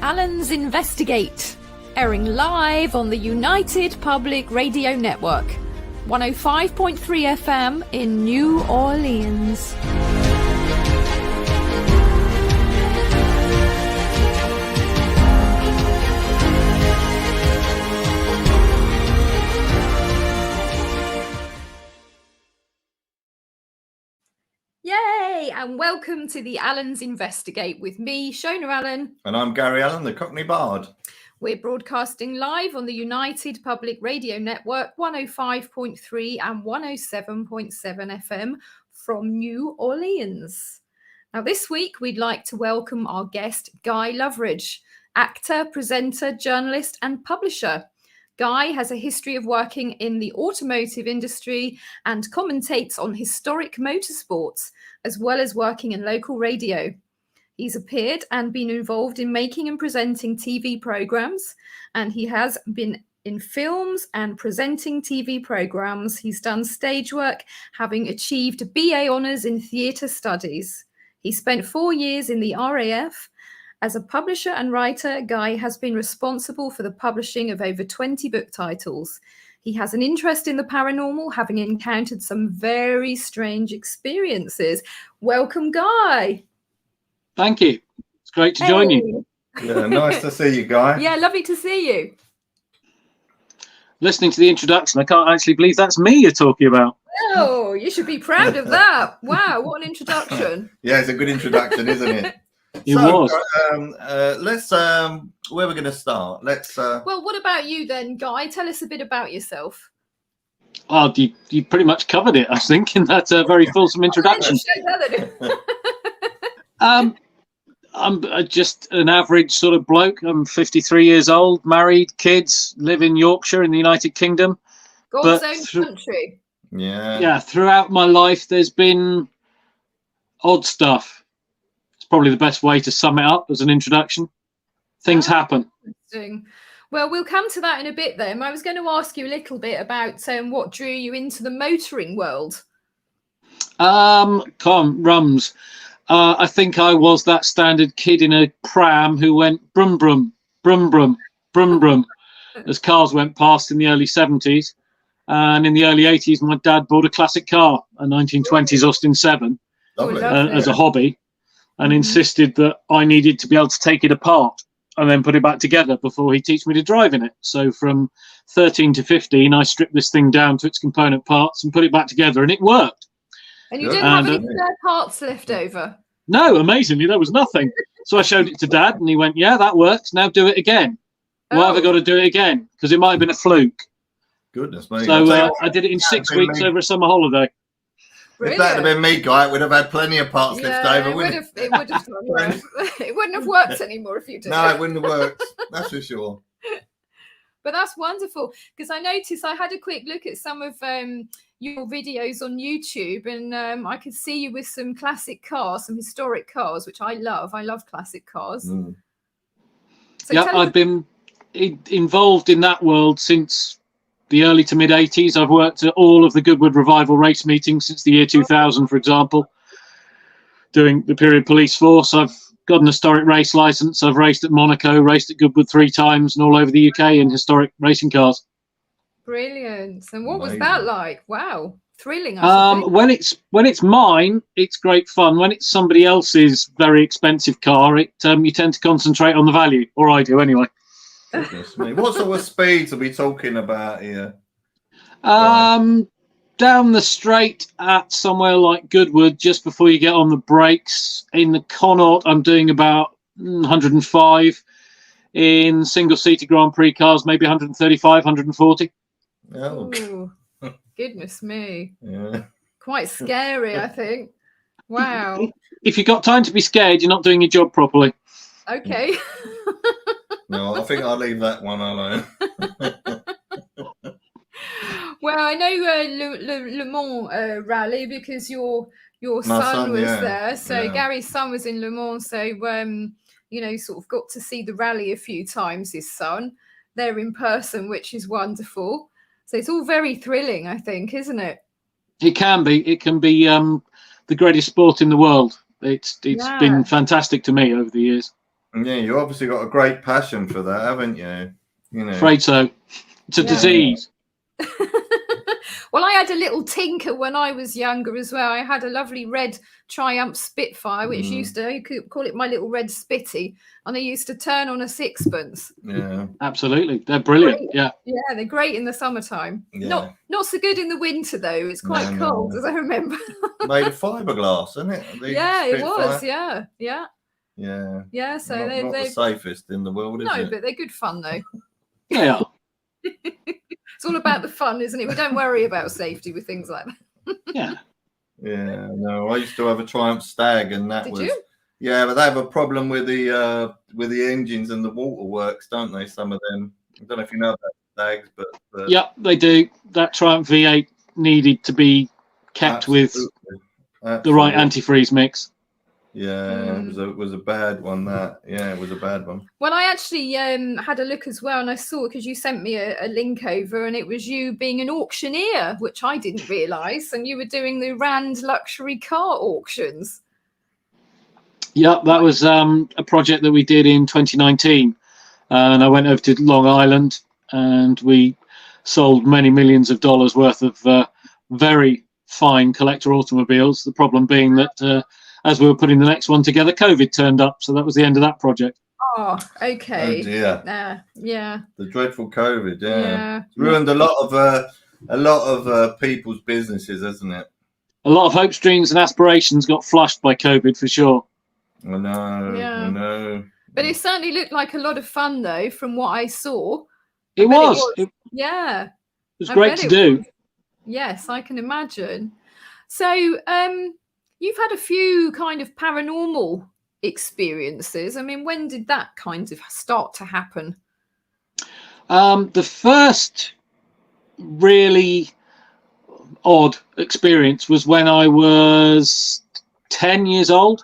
Alan's Investigate, airing live on the United Public Radio Network, 105.3 FM in New Orleans. Yay! And welcome to the Alan's Investigate with me, Shona Allen. And I'm Gary Allen, the Cockney Bard. We're broadcasting live on the United Public Radio Network, 105.3 and 107.7 FM from New Orleans. Now, this week, we'd like to welcome our guest, Guy Loveridge, actor, presenter, journalist, and publisher. Guy has a history of working in the automotive industry and commentates on historic motorsports, as well as working in local radio. He's appeared and been involved in making and presenting TV programs, and he has been in films and presenting TV programs. He's done stage work, having achieved BA honours in theatre studies. He spent 4 years in the RAF. As a publisher and writer, Guy has been responsible for the publishing of over 20 book titles. He has an interest in the paranormal, having encountered some very strange experiences. Welcome, Guy. Thank you. It's great to join you. Yeah, nice to see you, Guy. Yeah, lovely to see you. Listening to the introduction, I can't actually believe that's me you're talking about. Oh, you should be proud of that. Wow, what an introduction. Yeah, it's a good introduction, isn't it? It was. Let's where we're going to start. Well, what about you then, Guy? Tell us a bit about yourself. Oh, you pretty much covered it, I think, in that very fulsome introduction. I'm just an average sort of bloke. I'm 53 years old, married, kids, live in Yorkshire in the United Kingdom. God's own country. Yeah. Throughout my life, there's been odd stuff. Probably the best way to sum it up as an introduction. Things happen. Interesting. Well, we'll come to that in a bit then. I was going to ask you a little bit about what drew you into the motoring world. Rums. I think I was that standard kid in a pram who went brum brum, brum brum, brum brum as cars went past in the early 70s. And in the early 80s, my dad bought a classic car, a 1920s Austin 7, as a hobby. And insisted that I needed to be able to take it apart and then put it back together before he teach me to drive in it. So from 13 to 15, I stripped this thing down to its component parts and put it back together, and it worked. And you didn't have any spare parts left over? No, amazingly, there was nothing. So I showed it to Dad, and he went, yeah, that works. Now do it again. Why have I got to do it again? Because it might have been a fluke. Goodness me. So I did it in 6 weeks over a summer holiday. Brilliant. If that had been me, Guy, we'd have had plenty of parts left over, wouldn't it? It would have done, yeah. It wouldn't have worked anymore if you did. No, it wouldn't have worked. That's for sure. But that's wonderful, because I noticed I had a quick look at some of your videos on YouTube, and I could see you with some classic cars, some historic cars, which I love. I love classic cars. Mm. So I've been involved in that world since the early to mid 80s. I've worked at all of the Goodwood Revival race meetings since the year 2000, for example, doing the period police force. I've got an historic race license. I've raced at Monaco, raced at Goodwood 3 times, and all over the UK in historic racing cars. Brilliant. And what Amazing. was that like? Wow. Thrilling. I when it's mine, it's great fun. When it's somebody else's very expensive car, you tend to concentrate on the value, or I do anyway. What sort of speeds are we talking about here? Down the straight at somewhere like Goodwood, just before you get on the brakes. In the Connaught, I'm doing about 105. In single-seater Grand Prix cars, maybe 135, 140. Oh, Ooh, goodness me. yeah. Quite scary, I think. Wow. If you've got time to be scared, you're not doing your job properly. Okay. No, I think I'll leave that one alone. Well, I know Le Mans rally because your son was there. So Gary's son was in Le Mans. So sort of got to see the rally a few times. His son there in person, which is wonderful. So it's all very thrilling, I think, isn't it? It can be. It can be the greatest sport in the world. It's been fantastic to me over the years. Yeah, you obviously got a great passion for that, haven't you? You know. Afraid so. It's a disease. Well, I had a little tinker when I was younger as well. I had a lovely red Triumph Spitfire, which used to, you could call it my little red Spitty, and I used to turn on a sixpence. Yeah, absolutely. They're brilliant. Yeah, they're great in the summertime. Yeah. Not so good in the winter though. It's quite cold, as I remember. Made of fiberglass, isn't it? It was. Yeah. So not they're the safest in the world, is it? No, but they're good fun though. they are. It's all about the fun, isn't it? We don't worry about safety with things like that. Yeah. No, I used to have a Triumph Stag, and that Did you? Yeah, but they have a problem with the engines and the waterworks, don't they? Some of them. I don't know if you know about Stags, but yeah, they do. That Triumph V8 needed to be kept with the right antifreeze mix. Yeah, it was a bad one. That it was a bad one. Well, I actually had a look as well, and I saw, because you sent me a link over, and it was you being an auctioneer, which I didn't realise, and you were doing the Rand luxury car auctions. Yeah, that was a project that we did in 2019, and I went over to Long Island, and we sold many millions of dollars worth of very fine collector automobiles. The problem being that as we were putting the next one together, COVID turned up, so that was the end of that project. Oh, okay. Oh dear. Yeah. The dreadful COVID. Yeah. It's ruined a lot of people's businesses, hasn't it? A lot of hopes, dreams, and aspirations got flushed by COVID for sure. I know. Yeah. I know. But it certainly looked like a lot of fun, though, from what I saw. It was. It was great to do. Yes, I can imagine. So, you've had a few kind of paranormal experiences. I mean, when did that kind of start to happen? The first really odd experience was when I was 10 years old.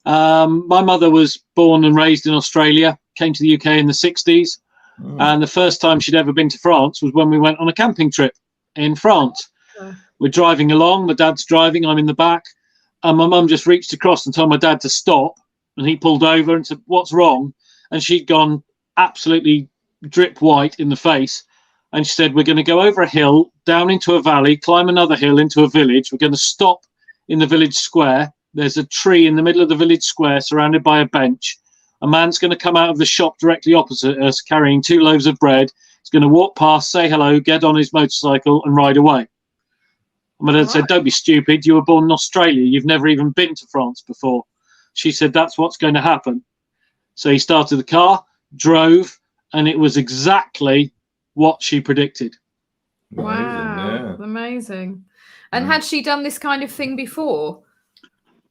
My mother was born and raised in Australia, came to the UK in the 60s. And the first time she'd ever been to France was when we went on a camping trip in France. We're driving along, my dad's driving, I'm in the back, and my mum just reached across and told my dad to stop, and he pulled over and said, "What's wrong?" And she'd gone absolutely drip white in the face, and she said, "We're going to go over a hill, down into a valley, climb another hill into a village. We're going to stop in the village square. There's a tree in the middle of the village square surrounded by a bench. A man's going to come out of the shop directly opposite us carrying 2 loaves of bread. He's going to walk past, say hello, get on his motorcycle and ride away." My dad said, "Don't be stupid. You were born in Australia. You've never even been to France before." She said, "That's what's going to happen." So he started the car, drove, and it was exactly what she predicted. Wow, amazing. And had she done this kind of thing before?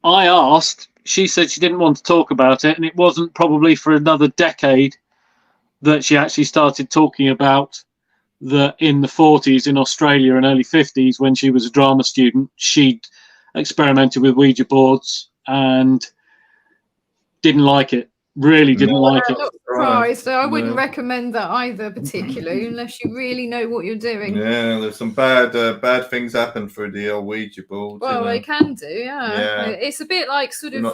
I asked. She said she didn't want to talk about it, and it wasn't probably for another decade that she actually started talking about that in the 40s in Australia and early 50s, when she was a drama student, she'd experimented with Ouija boards and didn't like it. Really didn't like it. I'm not surprised. I wouldn't recommend that either, particularly unless you really know what you're doing. Yeah, there's some bad things happen through the old Ouija boards. Well, they can do. Yeah. It's a bit like sort of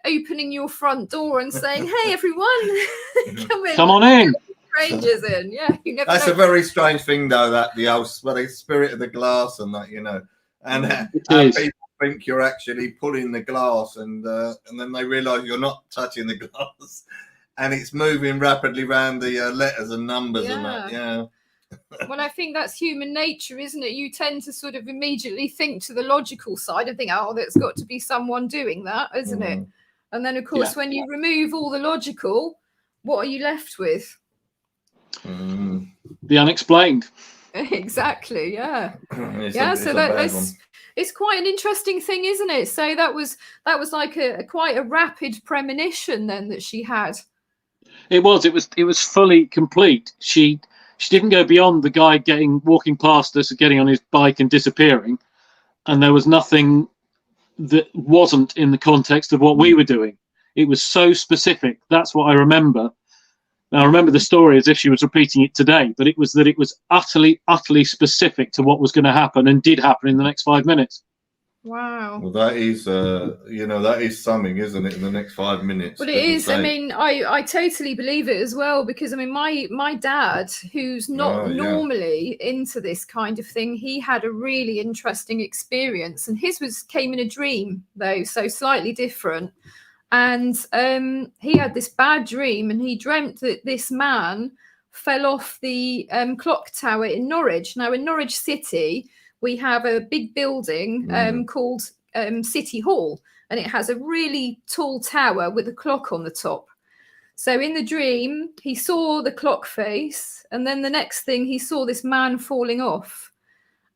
opening your front door and saying, "Hey, everyone, come on in." Strangers in. Yeah, you never. That's a very strange thing, though. That the spirit of the glass and that, and people think you're actually pulling the glass, and then they realise you're not touching the glass, and it's moving rapidly around the letters and numbers and that. Yeah. Well, I think that's human nature, isn't it? You tend to sort of immediately think to the logical side and think, "Oh, there's got to be someone doing that, isn't it?" And then, of course, when you remove all the logical, what are you left with? The unexplained. Exactly. Yeah. So it's quite an interesting thing, isn't it? So that was like quite a rapid premonition then that she had. It was fully complete. She didn't go beyond the guy walking past us, getting on his bike and disappearing, and there was nothing that wasn't in the context of what we were doing. It was so specific. That's what I remember. Now, I remember the story as if she was repeating it today, but it was utterly, utterly specific to what was going to happen and did happen in the next 5 minutes. Wow. Well, that is, that is something, isn't it? In the next 5 minutes. Well, it is. I mean, I totally believe it as well, because I mean, my dad, who's not normally into this kind of thing, he had a really interesting experience, and his came in a dream though, so slightly different. And he had this bad dream, and he dreamt that this man fell off the clock tower in Norwich. Now, in Norwich City, we have a big building called City Hall, and it has a really tall tower with a clock on the top. So in the dream, he saw the clock face, and then the next thing, he saw this man falling off.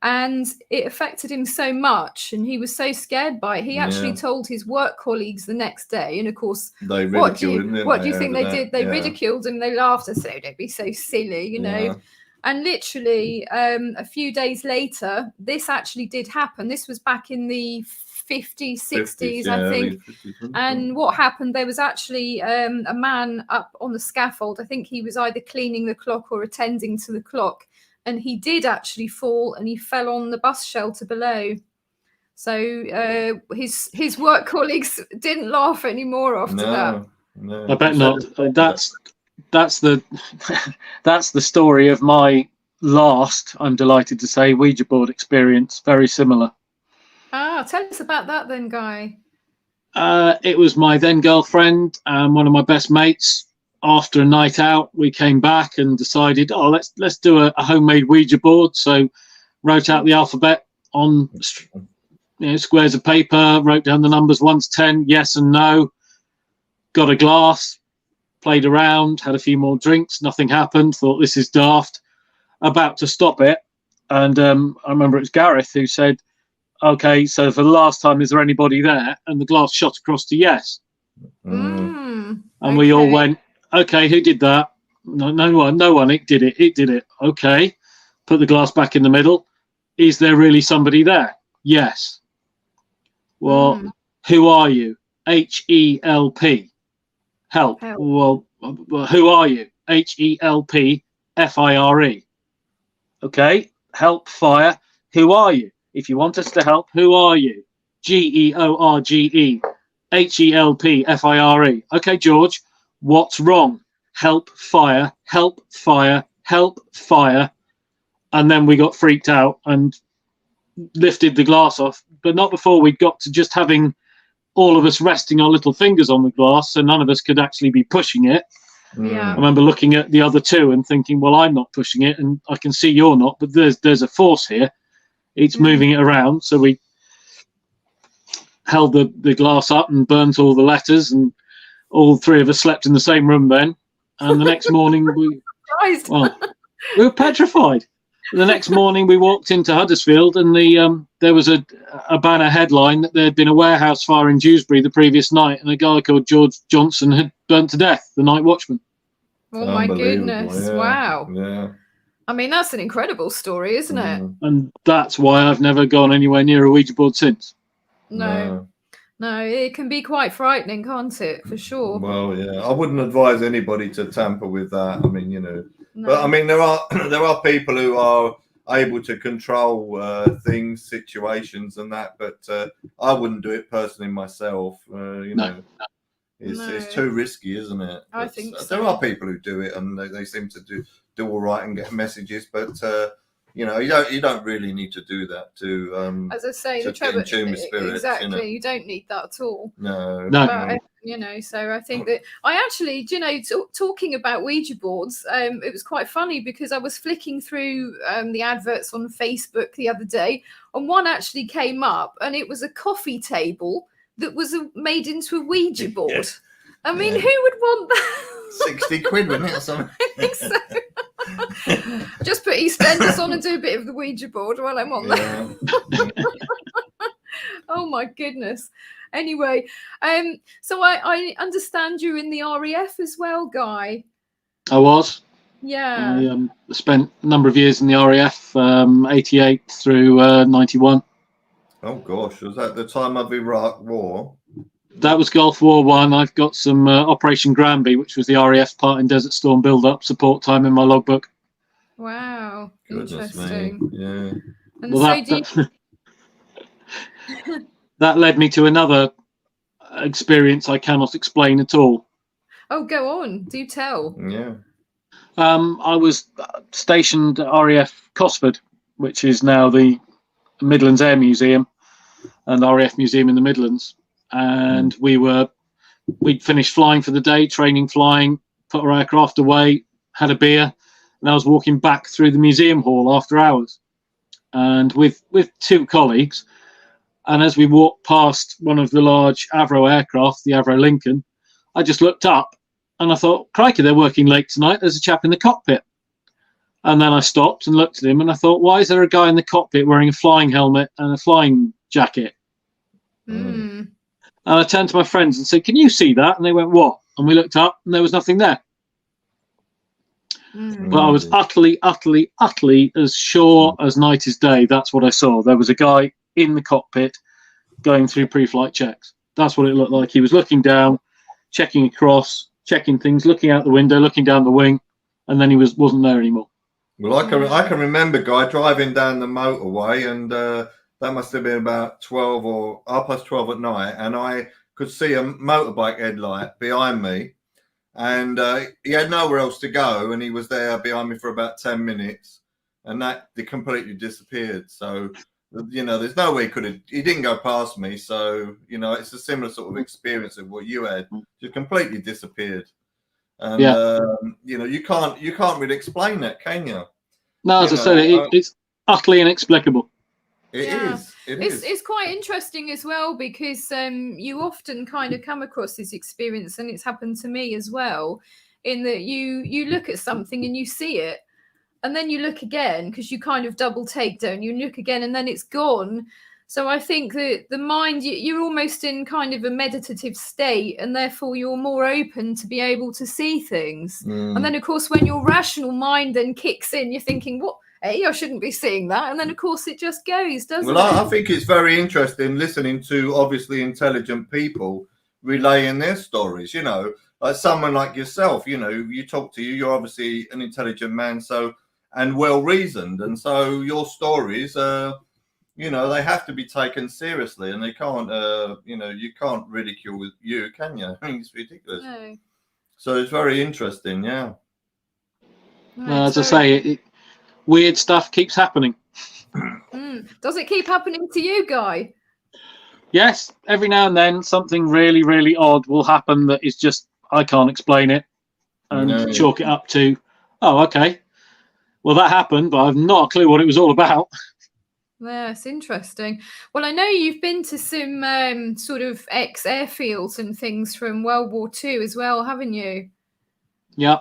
And it affected him so much, and he was so scared by it. He actually told his work colleagues the next day, and of course, they ridiculed him. What do you think they did? They ridiculed him. They laughed and said, "Don't be so silly," you know. And literally, a few days later, this actually did happen. This was back in the 50s, 60s, I think. 50s, and what happened? There was actually a man up on the scaffold. I think he was either cleaning the clock or attending to the clock. And he did actually fall, and he fell on the bus shelter below. So his work colleagues didn't laugh anymore after that. No, I bet not. That's the that's the story of my last, I'm delighted to say, Ouija board experience. Very similar. Ah, tell us about that then, Guy. It was my then girlfriend and one of my best mates. After a night out, we came back and decided, let's do a homemade Ouija board. So wrote out the alphabet on squares of paper, wrote down the numbers 1 to 10, yes and no, got a glass, played around, had a few more drinks, nothing happened, thought this is daft, about to stop it. And I remember it was Gareth who said, okay, so for the last time, is there anybody there? And the glass shot across to yes. And we all went, okay, who did that? No one. It did it. Okay. Put the glass back in the middle. Is there really somebody there? Yes. Well, who are you? HELP. Help. Well, who are you? HELPFIRE. Okay. Help, fire. Who are you? If you want us to help, who are you? GEORGE. HELPFIRE. Okay, George. What's wrong? Help, fire, help, fire, help, fire. And then we got freaked out and lifted the glass off, but not before we got to just having all of us resting our little fingers on the glass, so none of us could actually be pushing it. I remember looking at the other two and thinking, well, I'm not pushing it, and I can see you're not, but there's a force here. It's moving it around. So we held the glass up and burnt all the letters, and all three of us slept in the same room then. And the next morning we were petrified. The next morning we walked into Huddersfield, and there was a banner headline that there had been a warehouse fire in Dewsbury the previous night, and a guy called George Johnson had burnt to death, the night watchman. Oh my goodness. Yeah. Wow. Yeah. I mean, that's an incredible story, isn't it? And that's why I've never gone anywhere near a Ouija board since. No, it can be quite frightening, can't it? For sure. Well, yeah, I wouldn't advise anybody to tamper with that. I mean, but I mean, there are people who are able to control things, situations, and that. But I wouldn't do it personally myself. It's too risky, isn't it? I think so. There are people who do it, and they seem to do all right and get messages, but. You don't really need to do that to as I say, to get in tune with spirits. Exactly, you don't need that at all. No. But, so I think that I actually, talking about Ouija boards, it was quite funny because I was flicking through the adverts on Facebook the other day, and one actually came up, and it was a coffee table that was made into a Ouija board. Yes. I mean, who would want that? 60 quid, wasn't it, or something? I think so. Just put EastEnders on and do a bit of the Ouija board while I'm on there. Oh my goodness. Anyway, so I understand you're in the RAF as well, Guy. I was. Yeah. I spent a number of years in the RAF, 88 through 91. Oh gosh, was that the time of Iraq War? That was Gulf War 1. I've got some Operation Granby, which was the RAF part in Desert Storm build-up support time in my logbook. Wow, Goodness interesting. Me. Yeah. And that led me to another experience I cannot explain at all. Oh, go on, do tell. Yeah. I was stationed at RAF Cosford, which is now the Midlands Air Museum and RAF Museum in the Midlands. And we'd finished flying for the day, training flying, put our aircraft away, had a beer, and I was walking back through the museum hall after hours, and with 2 colleagues. And as we walked past one of the large Avro aircraft, the Avro Lincoln, I just looked up and I thought, crikey, they're working late tonight. There's a chap in the cockpit. And then I stopped and looked at him and I thought, why is there a guy in the cockpit wearing a flying helmet and a flying jacket? Mm. And I turned to my friends and said, can you see that? And they went, what? And we looked up and there was nothing there. But I was utterly as sure as night is day. That's what I saw. There was a guy in the cockpit going through pre-flight checks. That's what it looked like. He was looking down, checking across, checking things, looking out the window, looking down the wing, and then he wasn't there anymore. Well, I can remember, Guy, driving down the motorway, and that must have been about 12 or 12:30 at night, and I could see a motorbike headlight behind me, and he had nowhere else to go, and he was there behind me for about 10 minutes, and they completely disappeared. So, you know, there's no way he didn't go past me. So, you know, it's a similar sort of experience of what you had, just completely disappeared. And you know, you can't really explain that, can you? No, as I said, it's utterly inexplicable. It is. It's quite interesting as well, because you often kind of come across this experience, and it's happened to me as well, in that you look at something and you see it, and then you look again, because you kind of double take, don't you? And look again, and then it's gone. So I think that the mind, you're almost in kind of a meditative state, and therefore you're more open to be able to see things. And then, of course, when your rational mind then kicks in, you're thinking, what? Hey, I shouldn't be seeing that. And then, of course, it just goes, doesn't it? Well, I think it's very interesting listening to obviously intelligent people relaying their stories, you know, like someone like yourself, you know, you're obviously an intelligent man, and well-reasoned. And so your stories you know, they have to be taken seriously, and they can't, you know, you can't ridicule with you, can you? I mean, it's ridiculous. No. So it's very interesting, yeah. As I say, weird stuff keeps happening. Does it keep happening to you, Guy? Yes, every now and then something really, really odd will happen that is just, I can't explain it, and chalk it up to, oh, okay, well, that happened, but I've not a clue what it was all about. Yeah, it's interesting. Well, I know you've been to some sort of ex-airfields and things from World War II as well, haven't you? Yeah,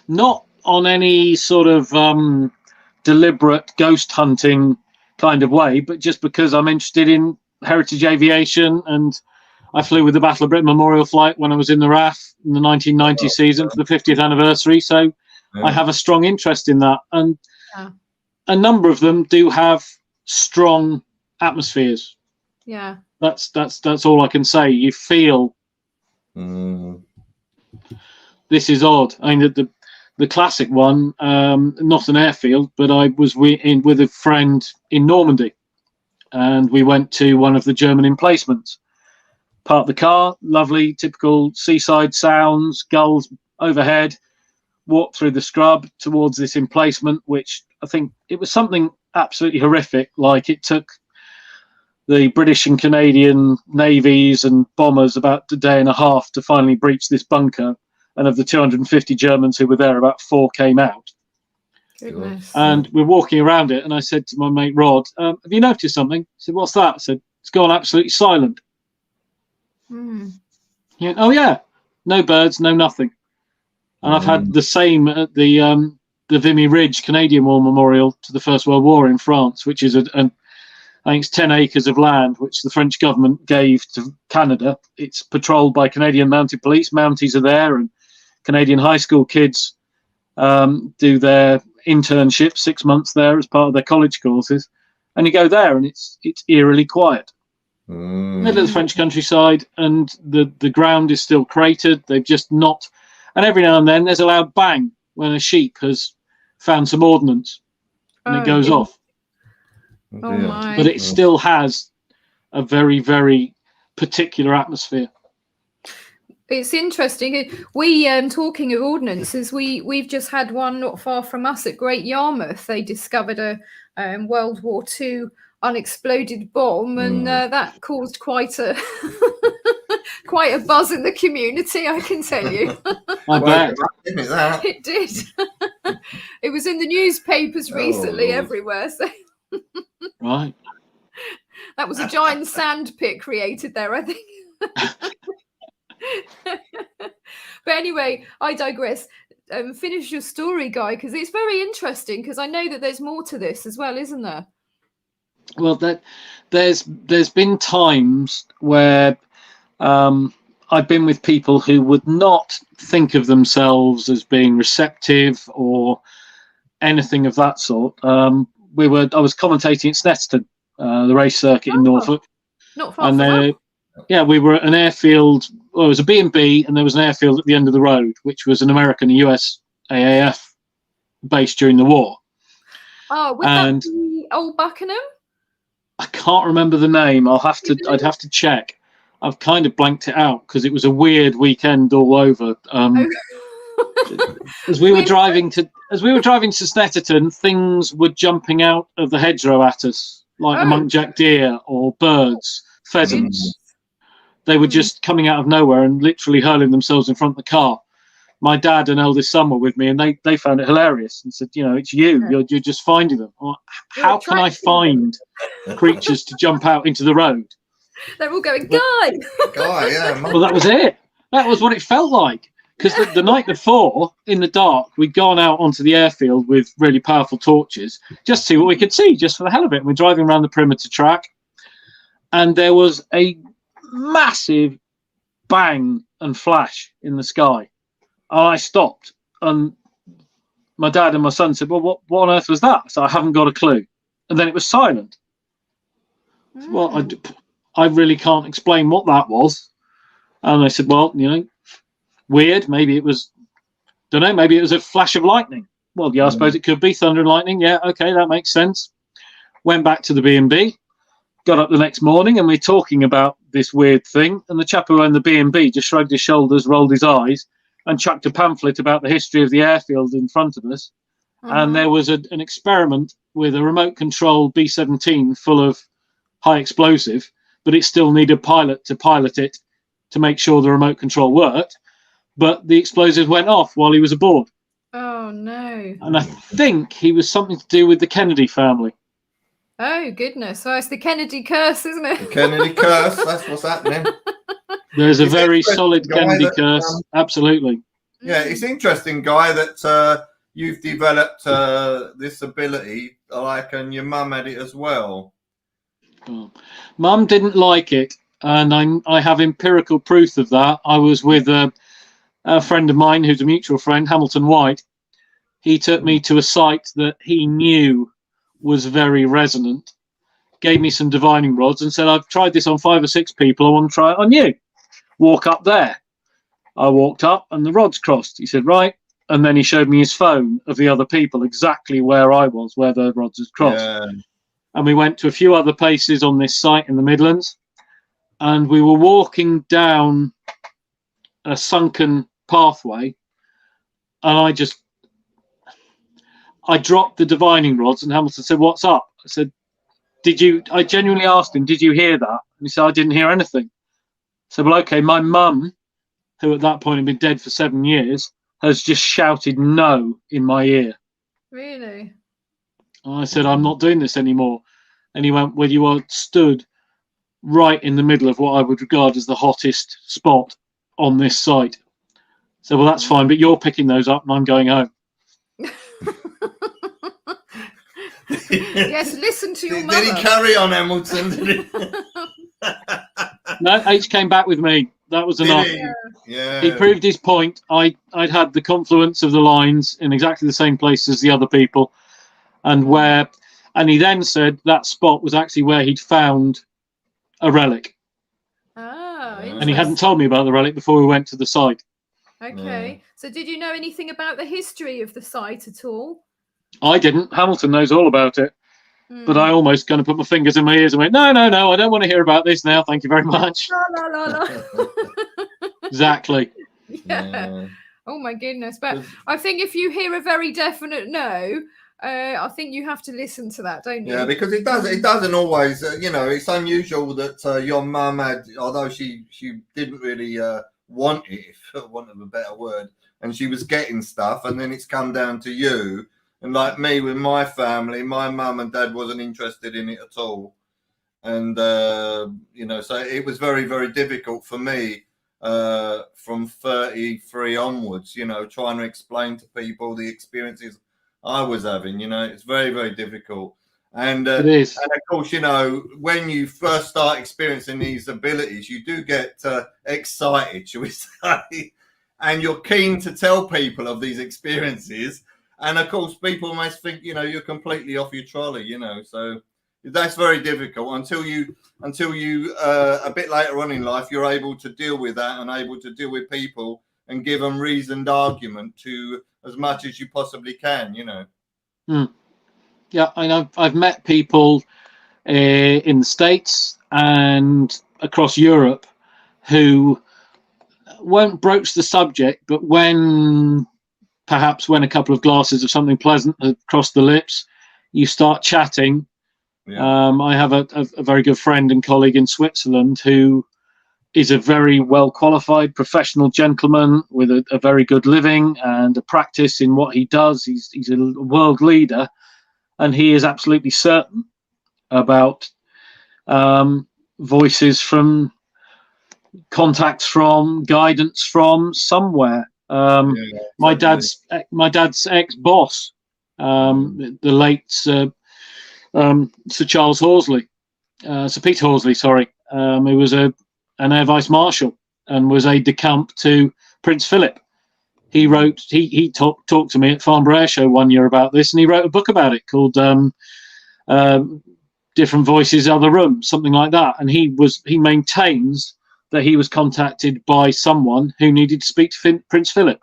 not on any sort of deliberate ghost hunting kind of way, but just because I'm interested in heritage aviation, and I flew with the Battle of Britain Memorial Flight when I was in the RAF in the 1990 season for the 50th anniversary. So I have a strong interest in that, and a number of them do have strong atmospheres. Yeah, that's all I can say. You feel this is odd. I mean, the classic one, not an airfield, but I was with a friend in Normandy, and we went to one of the German emplacements. Parked the car, lovely, typical seaside sounds, gulls overhead. Walked through the scrub towards this emplacement, which I think it was something absolutely horrific. Like, it took the British and Canadian navies and bombers about a day and a half to finally breach this bunker. And of the 250 Germans who were there, about 4 came out. Goodness. And we're walking around it, and I said to my mate Rod, have you noticed something? He said, what's that? I said, it's gone absolutely silent. He went, oh yeah, no birds, no nothing. And I've had the same at the Vimy Ridge Canadian War Memorial to the First World War in France, which is I think it's 10 acres of land which the French government gave to Canada. It's patrolled by Canadian Mounted Police. Mounties are there, and Canadian high school kids do their internship 6 months there as part of their college courses. And you go there, and it's eerily quiet. Middle of the French countryside, and the ground is still cratered. They've just not. And every now and then there's a loud bang when a sheep has found some ordnance, and it goes off. Oh my. But it still has a very, very particular atmosphere. It's interesting. We talking of ordnances, we've just had one not far from us at Great Yarmouth. They discovered a World War II unexploded bomb, and that caused quite a quite a buzz in the community, I can tell you. I bet. It did. It was in the newspapers recently everywhere. So Right. that was a giant sand pit created there, I think. But anyway, I digress. Finish your story, Guy, because it's very interesting, because I know that there's more to this as well, isn't there? Well, there's been times where I've been with people who would not think of themselves as being receptive or anything of that sort. I was commentating at Snetterton, the race circuit in Norfolk. Not far from that. Yeah, we were at an airfield. Well, it was a B&B, and there was an airfield at the end of the road, which was an American US AAF base during the war. Oh, would that be Old Buckingham? I can't remember the name. I'd have to check. I've kind of blanked it out because it was a weird weekend all over. As we were driving to Snetterton, things were jumping out of the hedgerow at us, like muntjac deer or birds, pheasants. They were just coming out of nowhere and literally hurling themselves in front of the car. My dad and eldest son were with me, and they found it hilarious and said, it's you. You're just finding them. How can I find creatures to jump out into the road? They're all going, Guy! Guy, yeah. Well, that was it. That was what it felt like. Because the night before, in the dark, we'd gone out onto the airfield with really powerful torches just to see what we could see, just for the hell of it. And we're driving around the perimeter track, and there was a massive bang and flash in the sky. I stopped, and my dad and my son said, well, what on earth was that? So I haven't got a clue. And then it was silent. Well, I really can't explain what that was. And I said, well, weird. Maybe it was, maybe it was a flash of lightning. Well, yeah, I suppose it could be thunder and lightning. Yeah, okay, that makes sense. Went back to the B&B, got up the next morning, and we're talking about this weird thing. And the chap who owned the B&B just shrugged his shoulders, rolled his eyes, and chucked a pamphlet about the history of the airfield in front of us. And there was an experiment with a remote control B-17 full of high explosive, but it still needed a pilot to pilot it to make sure the remote control worked. But the explosives went off while he was aboard. Oh, no. And I think he was something to do with the Kennedy family. Oh, goodness. Well, it's the Kennedy curse, isn't it? The Kennedy curse, that's what's happening. There's a very solid Kennedy curse, absolutely. Yeah, it's interesting, Guy, that you've developed this ability, and your mum had it as well. Mum didn't like it, and I have empirical proof of that. I was with a friend of mine who's a mutual friend, Hamilton White. He took me to a site that he knew was very resonant, gave me some divining rods and said, I've tried this on 5 or 6 people, I want to try it on you. Walk up there. I walked up and the rods crossed. He said, right. And then he showed me his phone of the other people, exactly where I was, where the rods had crossed. Yeah. And we went to a few other places on this site in the Midlands. And we were walking down a sunken pathway. And I dropped the divining rods, and Hamilton said, what's up? I said, I genuinely asked him, did you hear that? And he said, I didn't hear anything. I said, well, okay, my mum, who at that point had been dead for 7 years, has just shouted no in my ear. Really? And I said, I'm not doing this anymore. And he went, well, you are stood right in the middle of what I would regard as the hottest spot on this site. So, well, that's fine, but you're picking those up and I'm going home. Yes, listen to your mother. Did he carry on, Hamilton? Did he? No, H came back with me. That was enough. Yeah. He proved his point. I'd had the confluence of the lines in exactly the same place as the other people, and he then said that spot was actually where he'd found a relic. Ah, and he hadn't told me about the relic before we went to the site. Okay. Yeah. So did you know anything about the history of the site at all? I didn't. Hamilton knows all about it. But I almost kind of put my fingers in my ears and went, no, I don't want to hear about this now. Thank you very much. La. Exactly. Yeah. Oh my goodness. But I think if you hear a very definite no, I think you have to listen to that, don't you? Yeah, because it doesn't always, it's unusual that your mum had, although she didn't really want it, for want of a better word, and she was getting stuff, and then it's come down to you. And like me with my family, my mum and dad wasn't interested in it at all. And, so it was very, very difficult for me from 33 onwards, trying to explain to people the experiences I was having, it's very, very difficult. And, it is. and of course, when you first start experiencing these abilities, you do get excited, shall we say, and you're keen to tell people of these experiences. And of course, people must think, you're completely off your trolley, so that's very difficult until you a bit later on in life, you're able to deal with that and able to deal with people and give them reasoned argument to as much as you possibly can, Yeah, I know. I've met people in the States and across Europe who won't broach the subject, but when a couple of glasses of something pleasant have crossed the lips, you start chatting. Yeah. I have a very good friend and colleague in Switzerland who is a very well qualified professional gentleman with a very good living and a practice in what he does. He's a world leader, and he is absolutely certain about voices from, contacts from, guidance from somewhere. My dad's ex-boss, the late Sir Charles Horsley, Sir Pete Horsley, sorry, who was an Air Vice Marshal and was aide de camp to Prince Philip. He wrote, he talked to me at Farnborough Air Show one year about this, and he wrote a book about it called Different Voices, Other Rooms, something like that. And he maintains that he was contacted by someone who needed to speak to Prince Philip.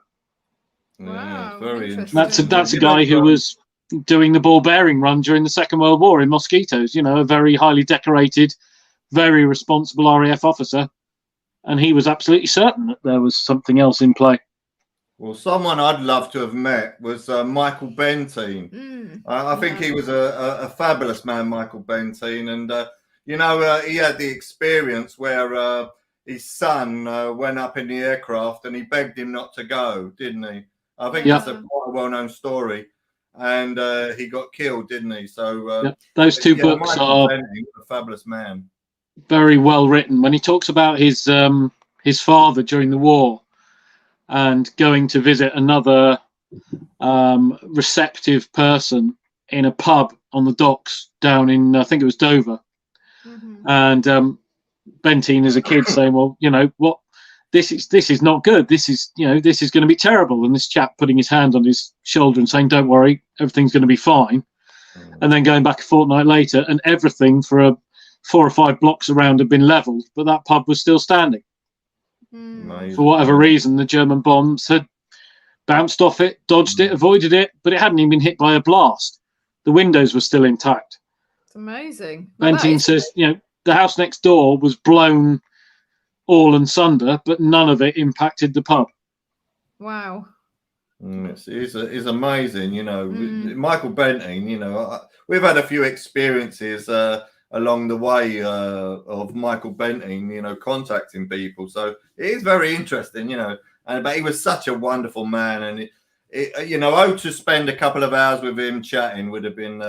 Wow, very interesting. That's a guy who was doing the ball bearing run during the Second World War in Mosquitoes, a very highly decorated, very responsible RAF officer. And he was absolutely certain that there was something else in play. Well, someone I'd love to have met was Michael Benteen. I think he was a fabulous man, Michael Benteen. And, he had the experience where his son went up in the aircraft and he begged him not to go, didn't he? I think that's quite a well-known story. And he got killed, didn't he? So those two books are a fabulous man. Very well written. When he talks about his father during the war and going to visit another receptive person in a pub on the docks down in, I think it was Dover. And Benteen as a kid saying, well, what, this is not good. This is going to be terrible. And this chap putting his hand on his shoulder and saying, don't worry, everything's going to be fine. And then going back a fortnight later and everything for 4 or 5 blocks around had been leveled, but that pub was still standing. For whatever reason, the German bombs had bounced off it, dodged it, avoided it, but it hadn't even been hit by a blast. The windows were still intact. It's amazing. Benteen says, the house next door was blown all and sunder, but none of it impacted the pub. Wow. It's amazing, Michael Benteen, we've had a few experiences along the way of Michael Benteen, contacting people. So it is very interesting, but he was such a wonderful man. And, to spend a couple of hours with him chatting would have been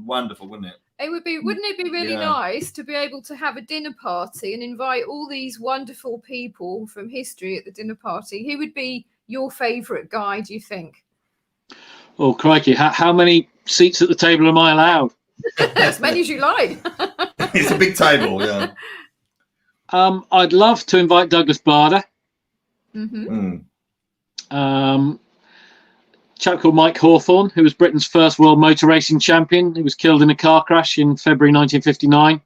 wonderful, wouldn't it? It would be, wouldn't it be really nice to be able to have a dinner party and invite all these wonderful people from history at the dinner party? Who would be your favourite guy, do you think? Oh, crikey. How many seats at the table am I allowed? As many as you like. It's a big table, yeah. I'd love to invite Douglas Bader. Chap called Mike Hawthorne, who was Britain's first world motor racing champion. He was killed in a car crash in February 1959.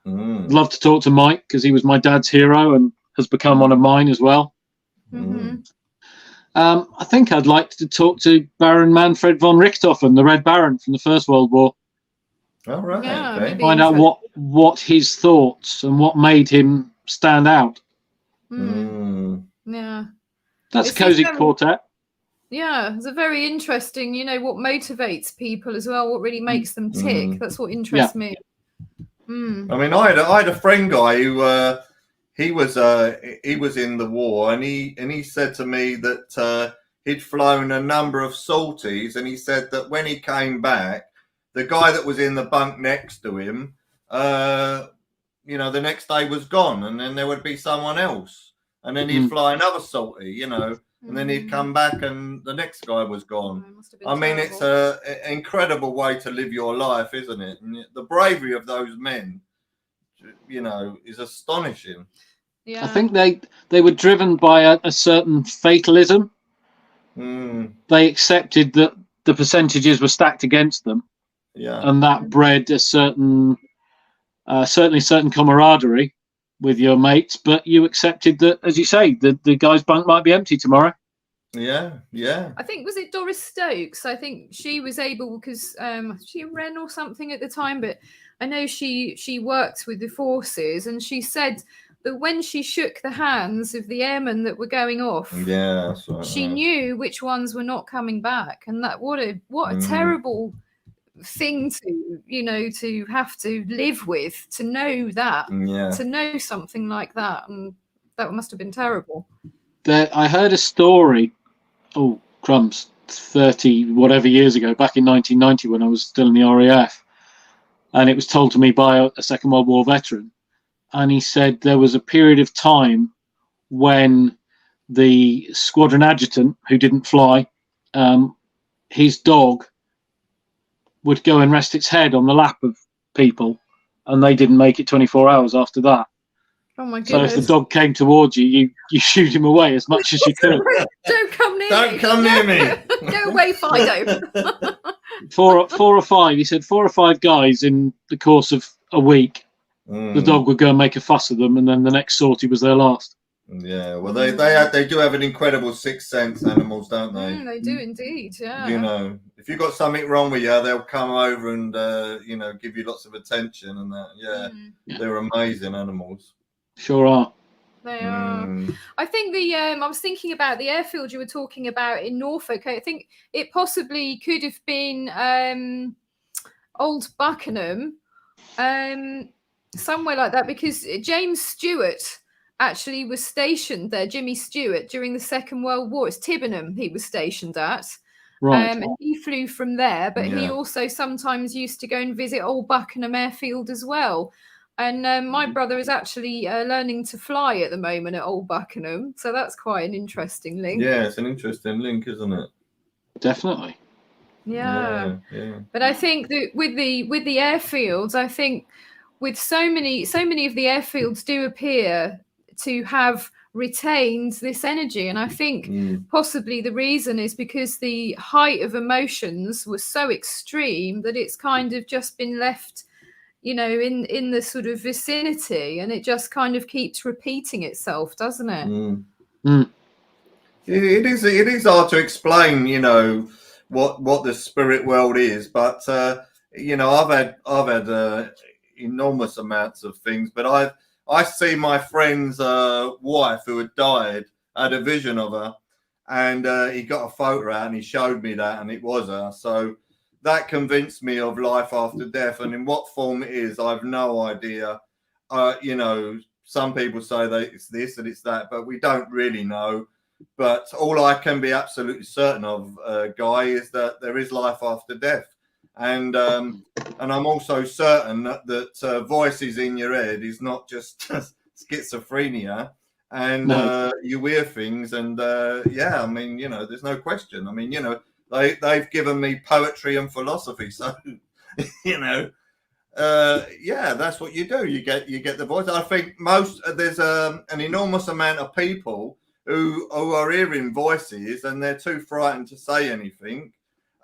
I'd love to talk to Mike because he was my dad's hero and has become one of mine as well. I think I'd like to talk to Baron Manfred von Richthofen, the Red Baron from the First World War. All right. Yeah, Okay. maybe. Find out what his thoughts and what made him stand out. Yeah. That's It's a cozy very- quartet. Yeah, it's a very interesting, what motivates people as well, what really makes them tick. That's what interests me. I mean, I had a friend guy who he was in the war, and he said to me that he'd flown a number of sorties, and he said that when he came back, the guy that was in the bunk next to him, the next day was gone, and then there would be someone else, and then he'd fly another sortie, and then he'd come back, and the next guy was gone. I mean, terrible. it's an incredible way to live your life, isn't it? And the bravery of those men, is astonishing. Yeah. I think they were driven by a certain fatalism. They accepted that the percentages were stacked against them, and that bred a certainly certain camaraderie with your mates. But you accepted that, as you say, the guy's bunk might be empty tomorrow. Yeah. I think, was it Doris Stokes? I think she was able, because she ran or something at the time, but I know she worked with the forces, and she said that when she shook the hands of the airmen that were going off, she knew which ones were not coming back, and that what a terrible thing to have to live with, to know that, to know something like that, and that must have been terrible. I heard a story, 30 whatever years ago, back in 1990 when I was still in the RAF, and it was told to me by a Second World War veteran, and he said there was a period of time when the squadron adjutant, who didn't fly, his dog would go and rest its head on the lap of people, and they didn't make it 24 hours after that. Oh my goodness. So if the dog came towards you, you shoot him away as much as you could. Don't come near me. Don't come near me. Go away, Fido. 4 or 5, he said 4 or 5 guys in the course of a week, the dog would go and make a fuss of them, and then the next sortie was their last. Yeah, well, they do have an incredible sixth sense, animals, don't they? They do indeed, yeah. If you've got something wrong with you, they'll come over and, give you lots of attention and that. Yeah, they're amazing animals. Sure are. They are. I think I was thinking about the airfield you were talking about in Norfolk. I think it possibly could have been Old Buckenham, somewhere like that, because James Stewart actually was stationed there, Jimmy Stewart, during the Second World War. It's Tibenham he was stationed at. Right. And he flew from there, but he also sometimes used to go and visit Old Buckenham Airfield as well. And my brother is actually learning to fly at the moment at Old Buckenham, so that's quite an interesting link. Yeah, it's an interesting link, isn't it? Definitely. Yeah. But I think that with the airfields, I think with so many of the airfields do appear to have retained this energy, and I think possibly the reason is because the height of emotions was so extreme that it's kind of just been left in the sort of vicinity, and it just kind of keeps repeating itself, doesn't it? It is hard to explain what the spirit world is, but I've had enormous amounts of things, but I see my friend's wife who had died. I had a vision of her, and he got a photo out and he showed me that, and it was her. So that convinced me of life after death, and in what form it is, I've no idea. Some people say that it's this and it's that, but we don't really know. But all I can be absolutely certain of, Guy, is that there is life after death, and I'm also certain that voices in your head is not just schizophrenia, and you hear things, and there's no question. I mean, they've given me poetry and philosophy, so that's what you do. You get the voice. I think there's an enormous amount of people who are hearing voices and they're too frightened to say anything.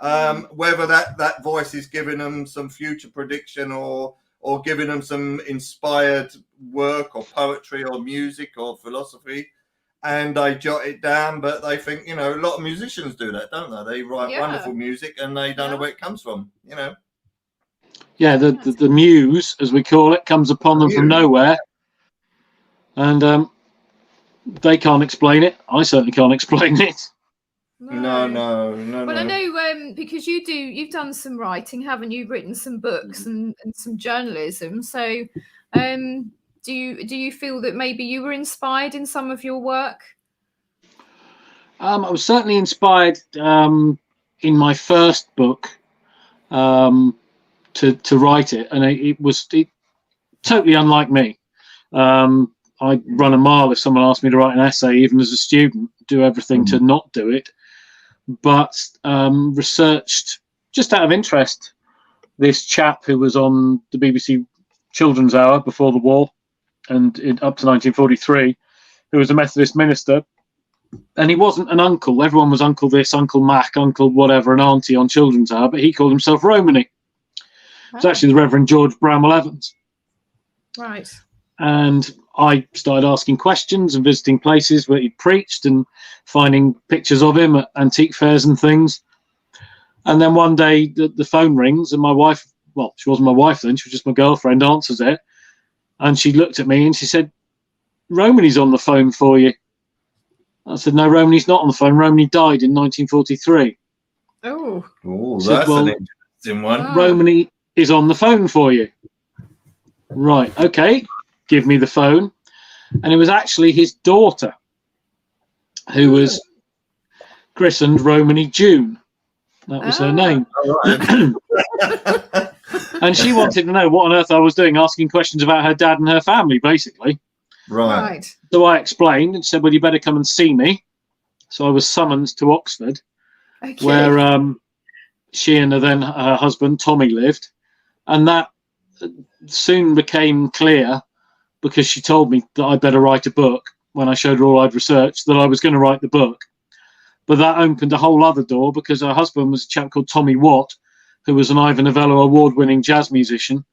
Whether that voice is giving them some future prediction or giving them some inspired work or poetry or music or philosophy, and they jot it down. But they think, a lot of musicians do that, don't they? They write wonderful music and they don't know where it comes from, Yeah, the muse, as we call it, comes upon them from nowhere, and they can't explain it. I certainly can't explain it. No. Well, I know because you've done some writing, haven't you? Written some books and some journalism. So, do you feel that maybe you were inspired in some of your work? I was certainly inspired in my first book to write it, and it was totally unlike me. I'd run a mile if someone asked me to write an essay, even as a student, do everything to not do it. But researched, just out of interest, this chap who was on the BBC Children's Hour before the war and up to 1943, who was a Methodist minister. And he wasn't an uncle. Everyone was Uncle this, Uncle Mac, Uncle whatever, an auntie on Children's Hour, but he called himself Romany. It's actually the Reverend George Bramwell Evans. Right. And I started asking questions and visiting places where he preached and finding pictures of him at antique fairs and things. And then one day the phone rings and my wife, well, she wasn't my wife then, she was just my girlfriend, answers it. And she looked at me and she said, "Romany's on the phone for you." I said, "No, Romany's not on the phone. Romany died in 1943. Oh, that's an interesting one. Romany is on the phone for you. Right, okay. Give me the phone. And it was actually his daughter who was christened Romany June. That was her name. And she wanted to know what on earth I was doing, asking questions about her dad and her family, basically. Right. So I explained and said, "Well, you better come and see me." So I was summoned to Oxford, where she and then her husband, Tommy, lived. And that soon became clear, because she told me that I'd better write a book when I showed her all I'd researched, that I was going to write the book. But that opened a whole other door, because her husband was a chap called Tommy Watt, who was an Ivor Novello award-winning jazz musician.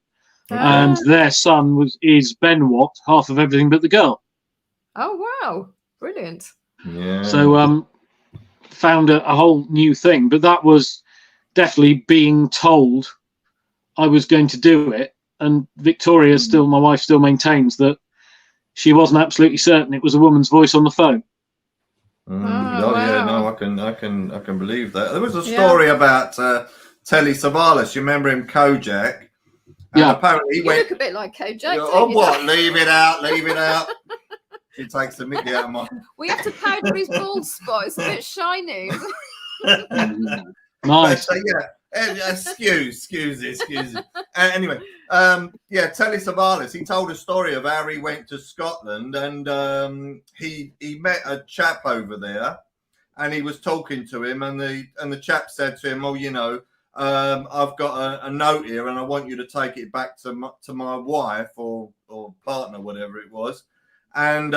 And their son is Ben Watt, half of Everything But the Girl. Oh, wow. Brilliant. Yeah. So found a whole new thing. But that was definitely being told I was going to do it. And Victoria my wife still maintains that she wasn't absolutely certain it was a woman's voice on the phone. Yeah, no, I can believe that. There was a story about Telly Savalas. You remember him, Kojak? And apparently he look a bit like Kojak. Oh, what? Leave it out. She takes the mickey out of my. We have to powder his bald spot. It's a bit shiny. Nice. But, excuse it. Anyway, Telly Savalas, he told a story of how he went to Scotland and he met a chap over there, and he was talking to him, and the chap said to him, "Oh, you know, I've got a note here, and I want you to take it back to my wife or partner, whatever it was." And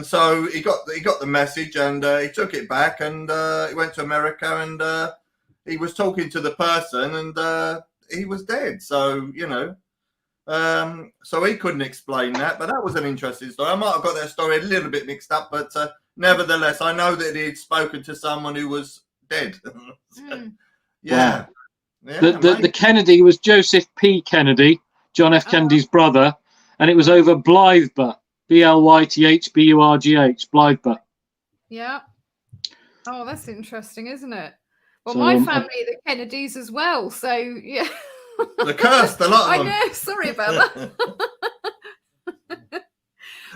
so he got the message, and he took it back, and he went to America, and he was talking to the person, and he was dead. So, you know, so he couldn't explain that. But that was an interesting story. I might have got that story a little bit mixed up, but nevertheless, I know that he'd spoken to someone who was dead. Yeah. The Kennedy was Joseph P. Kennedy, John F. Kennedy's brother, and it was over Blythburgh, Blythburgh, Blythburgh. Yeah. Oh, that's interesting, isn't it? Well, my family are the Kennedys as well, so yeah. The cursed, a lot of them. I know, sorry about that.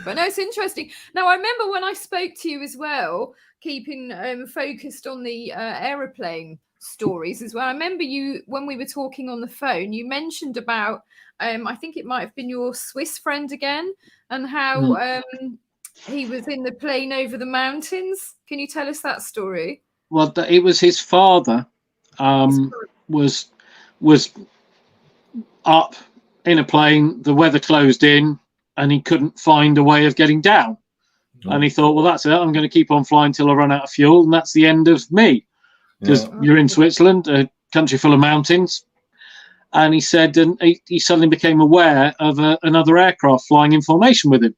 But no, it's interesting. Now, I remember when I spoke to you as well, keeping focused on the aeroplane stories as well. I remember you, when we were talking on the phone, you mentioned about, I think it might have been your Swiss friend again, and how he was in the plane over the mountains. Can you tell us that story? Well, it was his father was up in a plane, the weather closed in, and he couldn't find a way of getting down. And he thought, well, that's it. I'm going to keep on flying till I run out of fuel, and that's the end of me. Because you're in Switzerland, a country full of mountains. And he said, and he suddenly became aware of another aircraft flying in formation with him.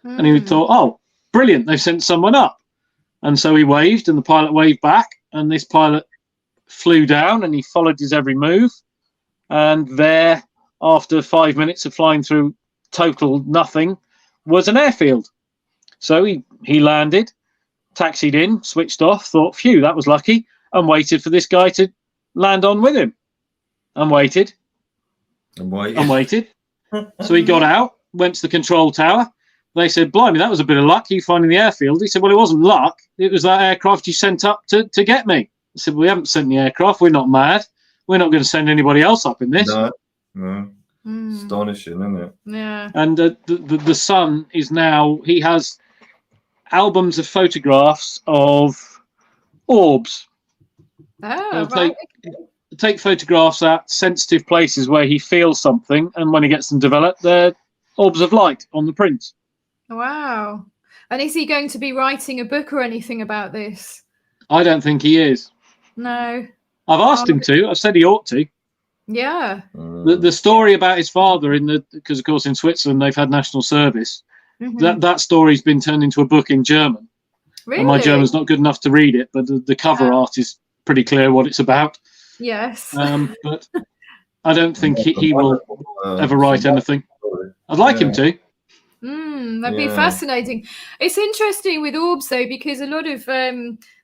And he thought, oh, brilliant, they've sent someone up. And so he waved, and the pilot waved back, and this pilot flew down, and he followed his every move. And there, after 5 minutes of flying through total nothing, was an airfield. So he landed, taxied in, switched off, thought, phew, that was lucky, and waited for this guy to land on with him. And waited. And waited. And waited. So he got out, went to the control tower. They said, blimey, that was a bit of luck, you finding the airfield. He said, well, it wasn't luck. It was that aircraft you sent up to get me. I said, we haven't sent the aircraft. We're not mad. We're not going to send anybody else up in this. No. Astonishing, isn't it? Yeah. And the son is now, he has albums of photographs of orbs. Oh, right. Take photographs at sensitive places where he feels something, and when he gets them developed, they're orbs of light on the prints. Wow. And is he going to be writing a book or anything about this? I don't think he is. No. I've asked him to. I've said he ought to. Yeah. The story about his father, because of course in Switzerland they've had national service, that story's been turned into a book in German. Really? And my German's not good enough to read it, but the cover art is pretty clear what it's about. Yes. But I don't think he will ever write anything. I'd like him to. That'd be fascinating. It's interesting with orbs, though, because a lot of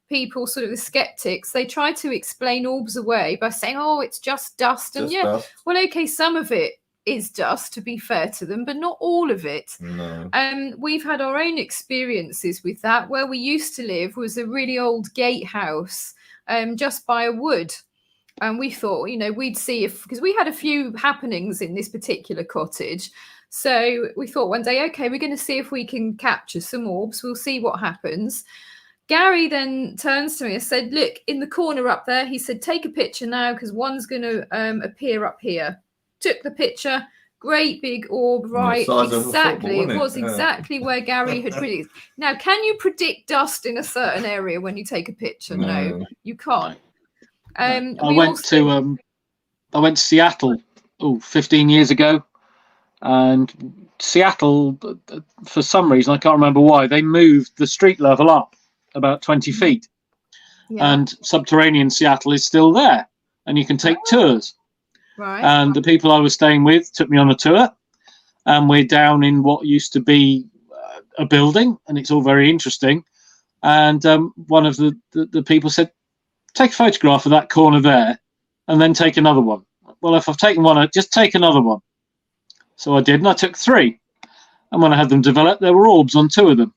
people, sort of the skeptics, they try to explain orbs away by saying, oh, it's just dust. And dust. Well, okay, some of it is dust, to be fair to them, but not all of it. No. We've had our own experiences with that. Where we used to live was a really old gatehouse just by a wood. And we thought, we'd see because we had a few happenings in this particular cottage. So we thought one day, okay, we're going to see if we can capture some orbs. We'll see what happens. Gary then turns to me and said, look, in the corner up there, he said, take a picture now because one's going to appear up here. Took the picture, great big orb, right? Exactly. It was exactly where Gary had predicted. Now, can you predict dust in a certain area when you take a picture? No, you can't. I went to Seattle 15 years ago, and Seattle, for some reason, I can't remember why, they moved the street level up about 20 feet. And subterranean Seattle is still there, and you can take tours. Right. And the people I was staying with took me on a tour, and we're down in what used to be a building, and it's all very interesting. And one of the people said, take a photograph of that corner there and then take another one. Well, if I've taken one, I'd just take another one. So I did, and I took 3. And when I had them developed, there were orbs on 2 of them.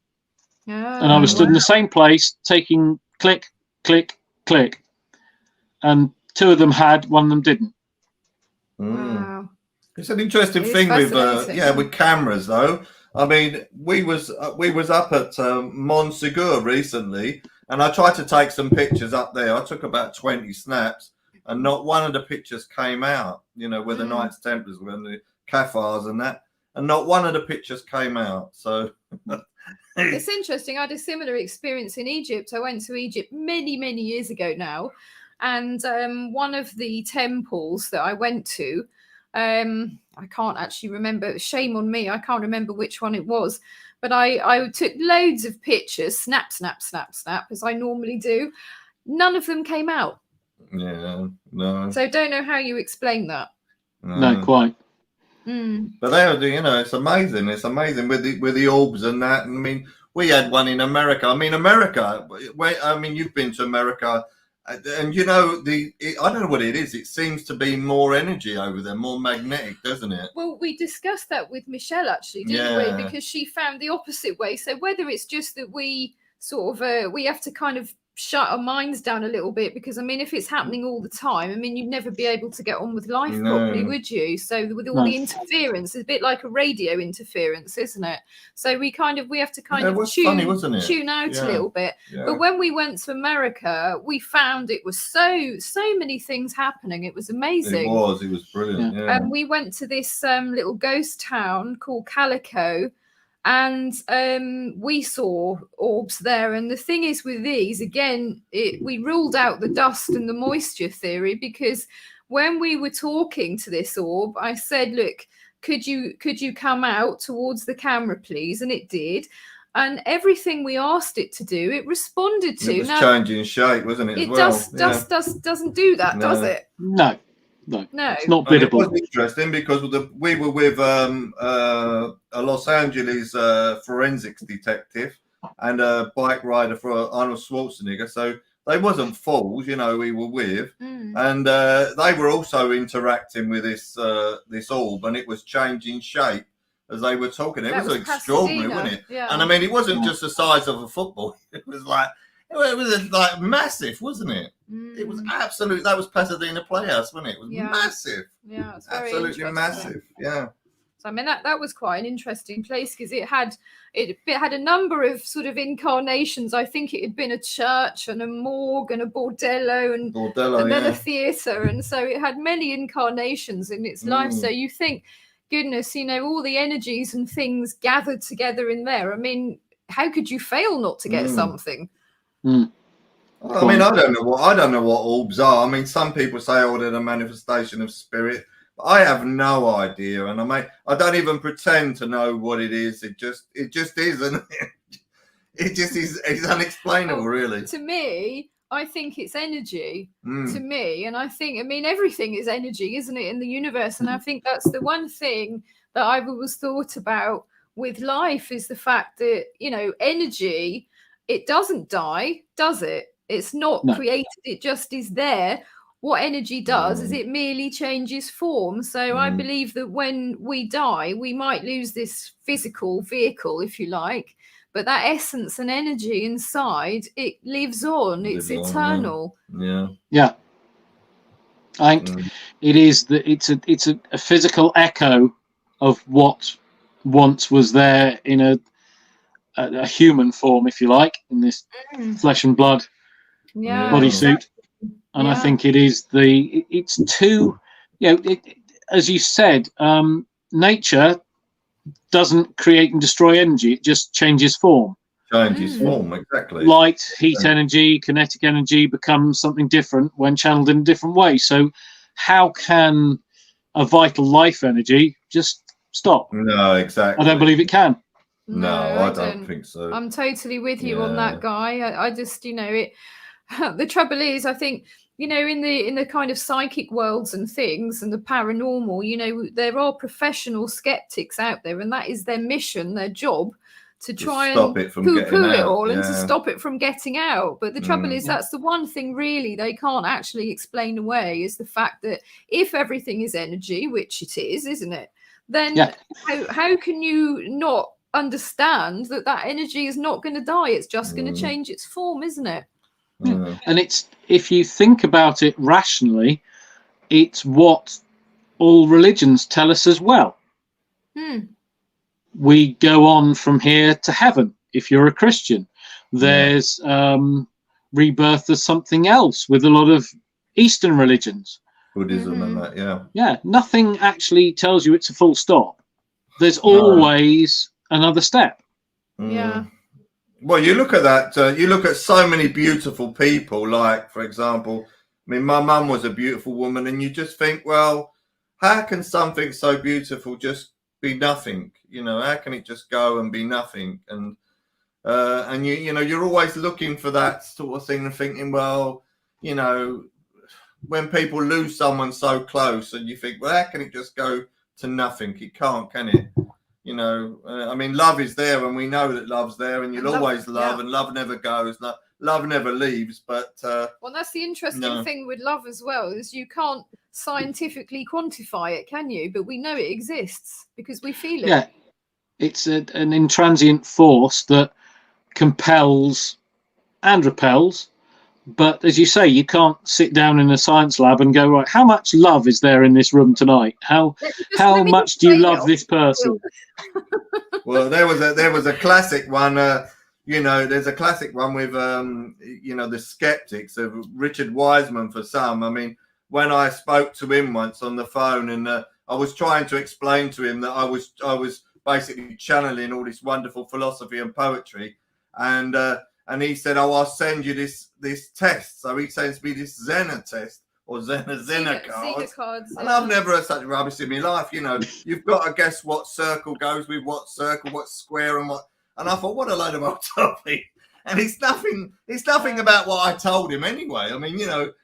And I was stood in the same place, taking click, click, click. And 2 of them had, one of them didn't. Wow. It's an interesting thing with cameras, though. I mean, we was up at Montsegur recently, and I tried to take some pictures up there. I took about 20 snaps, and not one of the pictures came out. Where the Knights Templars were, and the Cathars and that, and not one of the pictures came out. So it's interesting. I had a similar experience in Egypt. I went to Egypt many, many years ago now, and one of the temples that I went to, I can't actually remember. Shame on me. I can't remember which one it was. But I took loads of pictures, snap, as I normally do. None of them came out. Yeah, no. So don't know how you explain that. No, quite. But it's amazing. It's amazing with the orbs and that. I mean, we had one in America. I mean, you've been to America. And I don't know what it is. It seems to be more energy over there, more magnetic, doesn't it? Well, we discussed that with Michelle, actually, didn't we? Because she found the opposite way. So whether it's just that we sort of, we have to kind of shut our minds down a little bit, because I mean, if it's happening all the time, I mean, you'd never be able to get on with life properly, would you? So with all the interference, it's a bit like a radio interference, isn't it? So we have to kind of tune out a little bit. But when we went to America, we found it was so many things happening. It was amazing. It was brilliant. And we went to this little ghost town called Calico, and we saw orbs there. And the thing is with these, again, we ruled out the dust and the moisture theory, because when we were talking to this orb, I said, look, could you come out towards the camera, please? And it did. And everything we asked it to do, it responded to. It was changing shape, wasn't it? Dust doesn't do that, does it? No. No, No. it's not And it biddable. was interesting because we were with a Los Angeles forensics detective and a bike rider for Arnold Schwarzenegger. So they wasn't fools, we were with. And they were also interacting with this orb, and it was changing shape as they were talking. It was extraordinary, Pasadena, wasn't it? yeah. And I mean, it wasn't just the size of a football. It was like massive, wasn't it? It was absolute. That was Pasadena Playhouse, wasn't it? It was massive. Yeah, it's very absolutely massive. Yeah. So I mean that was quite an interesting place because it had a number of sort of incarnations. I think it had been a church and a morgue and a bordello and then a theatre, and so it had many incarnations in its life. So you think, goodness, all the energies and things gathered together in there. I mean, how could you fail not to get something? I mean, I don't know what orbs are. I mean, some people say, they're a manifestation of spirit. But I have no idea, and I don't even pretend to know what it is. It just is, and it just is. It's unexplainable, really. To me, I think it's energy. To me, and I think, everything is energy, isn't it, in the universe? And I think that's the one thing that I've always thought about with life is the fact that energy, it doesn't die, does it? It's not created, it just is there. What energy does is it merely changes form. So I believe that when we die, we might lose this physical vehicle, if you like, but that essence and energy inside, it lives on. It's eternal. Yeah. I think it is it's a physical echo of what once was there in a human form, if you like, in this flesh and blood bodysuit. And I think it is it's too, as you said, nature doesn't create and destroy energy. It just changes form. Changes form, exactly. Light, heat energy, kinetic energy becomes something different when channeled in a different way. So how can a vital life energy just stop? No, exactly. I don't believe it can. No, I don't think so. I'm totally with you on that, Guy. I just, the trouble is, I think, in the kind of psychic worlds and things and the paranormal, there are professional skeptics out there, and that is their mission, their job, to try and stop it from poo-poo it all and to stop it from getting out. But the trouble is, that's the one thing really they can't actually explain away, is the fact that if everything is energy, which it is, isn't it? Then how can you not understand that energy is not going to die? It's just going to change its form, isn't it? And it's, if you think about it rationally, it's what all religions tell us as well. We go on from here to heaven if you're a Christian. There's rebirth as something else with a lot of Eastern religions. Buddhism and that, Yeah, nothing actually tells you it's a full stop. There's always another step. Yeah. Well, you look at that, you look at so many beautiful people, like, for example, my mum was a beautiful woman, and you just think, well, how can something so beautiful just be nothing? How can it just go and be nothing? And you're always looking for that sort of thing and thinking, well, when people lose someone so close, and you think, well, how can it just go to nothing? It can't, can it? Love is there, and we know that love's there, and you'll always love, and love never goes, love never leaves. But well, that's the interesting thing with love as well, is you can't scientifically quantify it, can you? But we know it exists because we feel it. Yeah, it's an intransient force that compels and repels. But as you say, you can't sit down in a science lab and go, right, how much love is there in this room tonight? How much do you love this person? Well, there was a classic one. There's a classic one with the skeptics of Richard Wiseman for some. I mean, when I spoke to him once on the phone, and I was trying to explain to him that I was basically channeling all this wonderful philosophy and poetry, and he said, I'll send you this test. So he sends me this Zena test, or Zena cards. And I've never heard such rubbish in my life. You've got to guess what circle goes with what circle, what square, and what. And I thought, what a load of old topic. And it's nothing about what I told him anyway. I mean,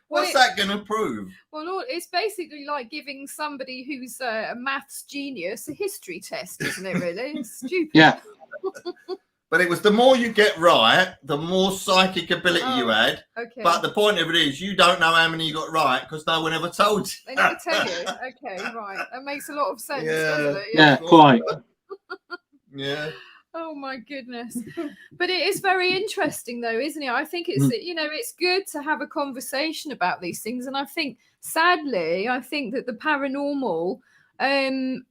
What's that going to prove? Well, it's basically like giving somebody who's a maths genius a history test, isn't it, really? It's stupid. Yeah. But it was the more you get right, the more psychic ability you had. Okay. But the point of it is you don't know how many you got right because no one ever told you. They never tell you. Okay, right. That makes a lot of sense, doesn't it? Yeah, quite. Yeah. Oh my goodness. But it is very interesting though, isn't it? I think it's it's good to have a conversation about these things. And I think sadly, I think that the paranormal and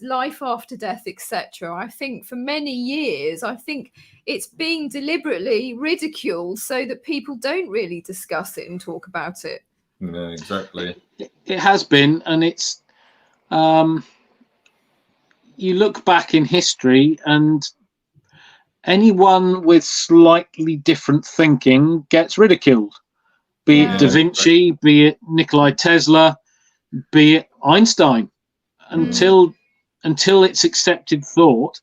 life after death, etc., I think for many years, I think it's being deliberately ridiculed so that people don't really discuss it and talk about it. Yeah, exactly. It has been, and it's you look back in history and anyone with slightly different thinking gets ridiculed, be it Da Vinci, be it Nikola Tesla, be it Einstein, until it's accepted thought.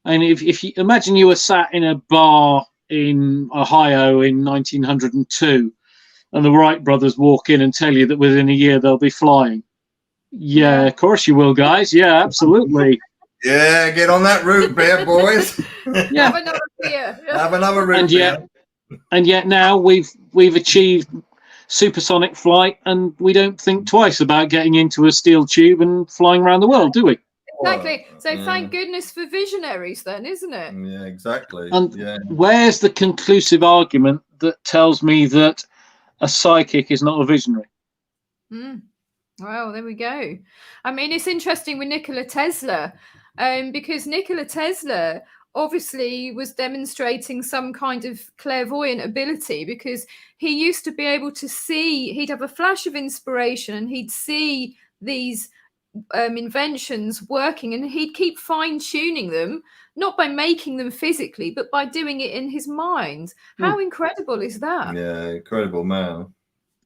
And if you imagine you were sat in a bar in Ohio in 1902 and the Wright brothers walk in and tell you that within a year they'll be flying. Yeah, of course you will, guys. Yeah, absolutely. Yeah, get on that route, beer boys. Yeah. Have another beer. Have another route. And yet now we've achieved supersonic flight, and we don't think twice about getting into a steel tube and flying around the world, do we? Exactly. So thank goodness for visionaries, then, isn't it? Yeah, exactly. And where's the conclusive argument that tells me that a psychic is not a visionary? Well, there we go. I mean, it's interesting with Nikola Tesla, because Nikola Tesla obviously was demonstrating some kind of clairvoyant ability, because he used to be able to see, he'd have a flash of inspiration and he'd see these inventions working, and he'd keep fine-tuning them, not by making them physically, but by doing it in his mind. How incredible is that? Yeah, incredible man.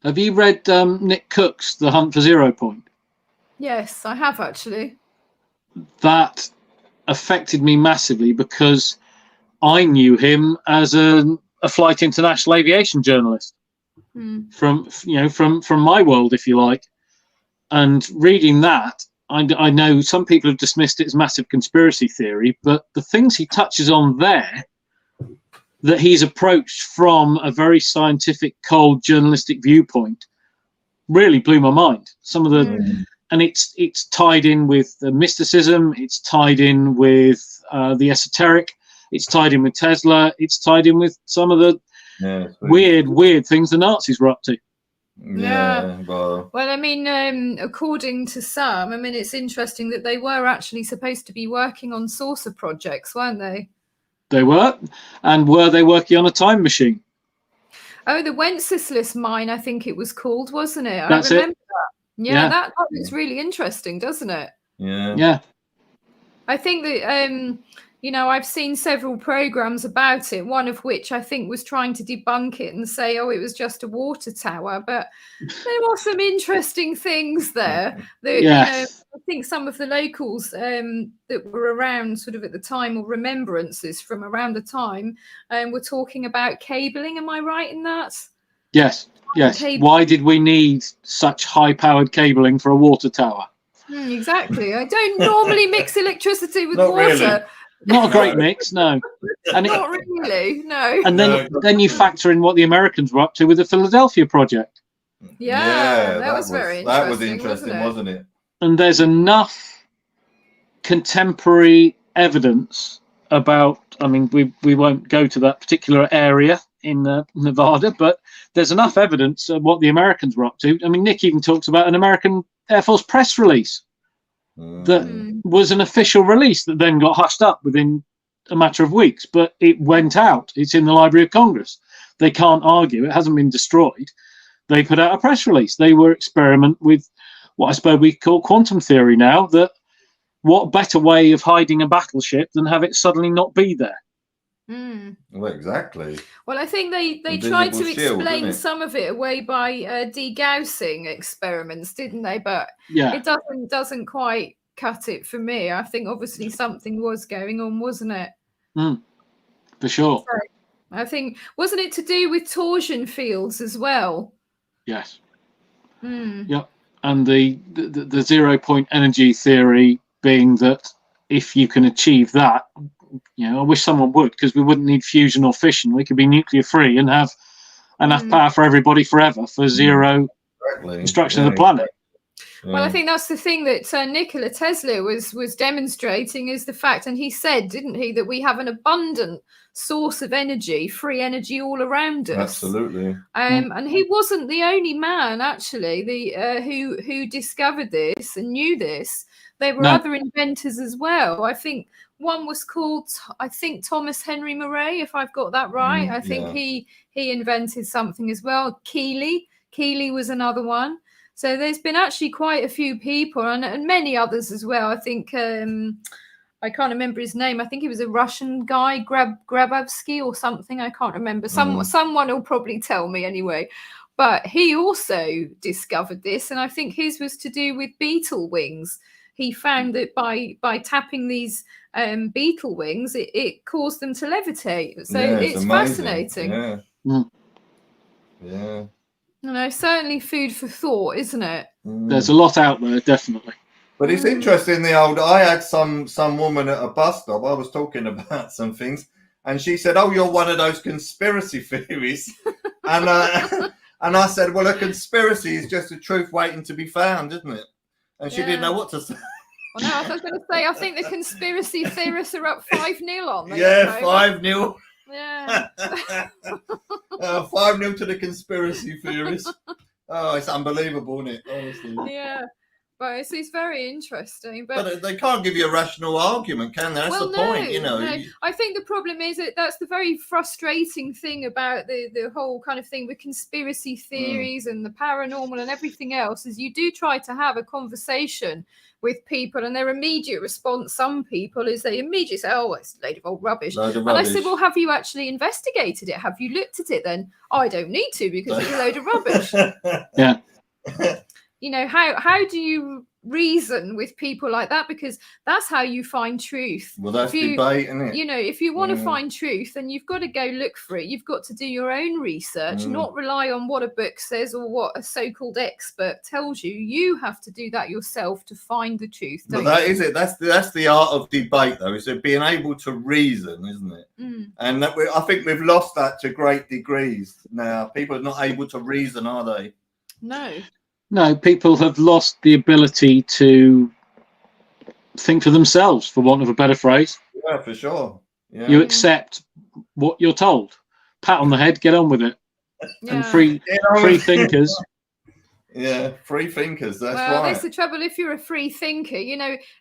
Have you read Nick Cook's The Hunt for Zero Point? Yes, I have actually. That affected me massively because I knew him as a flight international aviation journalist from my world, if you like. And reading that, I know some people have dismissed it as massive conspiracy theory, but the things he touches on there, that he's approached from a very scientific, cold journalistic viewpoint, really blew my mind. Some of the, and it's tied in with the mysticism, it's tied in with the esoteric, it's tied in with Tesla, it's tied in with some of the weird things the Nazis were up to. Well, I mean, according to some, I mean, it's interesting that they were actually supposed to be working on saucer projects, weren't they? They were. And were they working on a time machine? Oh, the Wenceslas mine, I think it was called, wasn't it? That's I remember it. that. Yeah, that looks really interesting, doesn't it? Yeah. I think that, I've seen several programs about it, one of which I think was trying to debunk it and say, oh, it was just a water tower. But there were some interesting things there that, I think some of the locals that were around sort of at the time, or remembrances from around the time, were talking about cabling. Am I right in that? Yes. Why did we need such high-powered cabling for a water tower? Exactly. I don't normally mix electricity with water. Really. Not a great mix, no. And not really, no. And then you factor in what the Americans were up to with the Philadelphia project. Yeah, that was very interesting. That was interesting, wasn't it? And there's enough contemporary evidence about, I mean, we won't go to that particular area in Nevada, but there's enough evidence of what the Americans were up to. I mean, Nick even talks about an American Air Force press release that was an official release that then got hushed up within a matter of weeks, but it went out. It's in the Library of Congress. They can't argue. It hasn't been destroyed. They put out a press release. They were experiment with what I suppose we call quantum theory now, that what better way of hiding a battleship than have it suddenly not be there? Well, exactly. Well, I think they tried to explain some of it away by degaussing experiments, didn't they? But it doesn't quite cut it for me. I think obviously something was going on, wasn't it? For sure. So, I think, wasn't it to do with torsion fields as well? Yes. Mm. Yep. And the 0 point energy theory being that if you can achieve that, I wish someone would, because we wouldn't need fusion or fission. We could be nuclear free and have enough power for everybody forever for zero destruction of the planet. Well, I think that's the thing that Nikola Tesla was demonstrating, is the fact, and he said, didn't he, that we have an abundant source of energy, free energy all around us. Absolutely. And he wasn't the only man, actually, who discovered this and knew this. There were other inventors as well. I think one was called, Thomas Henry Murray, if I've got that right. I think he invented something as well. Keeley was another one. So there's been actually quite a few people and many others as well. I think I can't remember his name. I think he was a Russian guy, Grabovsky or something. I can't remember. Someone will probably tell me anyway. But he also discovered this, and I think his was to do with beetle wings. He found that by tapping these beetle wings, it caused them to levitate. So it's fascinating. Yeah. Certainly food for thought, isn't it? There's a lot out there, definitely. But it's interesting, I had some woman at a bus stop. I was talking about some things, and she said, "Oh, you're one of those conspiracy theories." and I said, "Well, a conspiracy is just a truth waiting to be found, isn't it?" And she didn't know what to say. Well, no, I was going to say, I think the conspiracy theorists are up 5-0 on them. 5-0. Yeah. 5-0 to the conspiracy theorists. Oh, it's unbelievable, isn't it? Honestly. Yeah. But it's very interesting. But they can't give you a rational argument, can they? That's the point, No. I think the problem is that's the very frustrating thing about the whole kind of thing with conspiracy theories and the paranormal and everything else, is you do try to have a conversation with people, and their immediate response, some people, is they immediately say, "Oh, it's a load of old rubbish." And I said, "Well, have you actually investigated it? Have you looked at it then?" "I don't need to, because it's a load of rubbish." Yeah. How do you reason with people like that? Because that's how you find truth. Well, that's debate, isn't it? If you want to find truth, then you've got to go look for it. You've got to do your own research, not rely on what a book says or what a so-called expert tells you. You have to do that yourself to find the truth. But that is it. That's the art of debate, though, is it being able to reason, isn't it? And I think we've lost that to great degrees now. People are not able to reason, are they? No, people have lost the ability to think for themselves, for want of a better phrase. Yeah, for sure. Yeah. You accept what you're told. Pat on the head, get on with it. Yeah. And free thinkers. Yeah, free thinkers, that's right. Well, that's the trouble if you're a free thinker.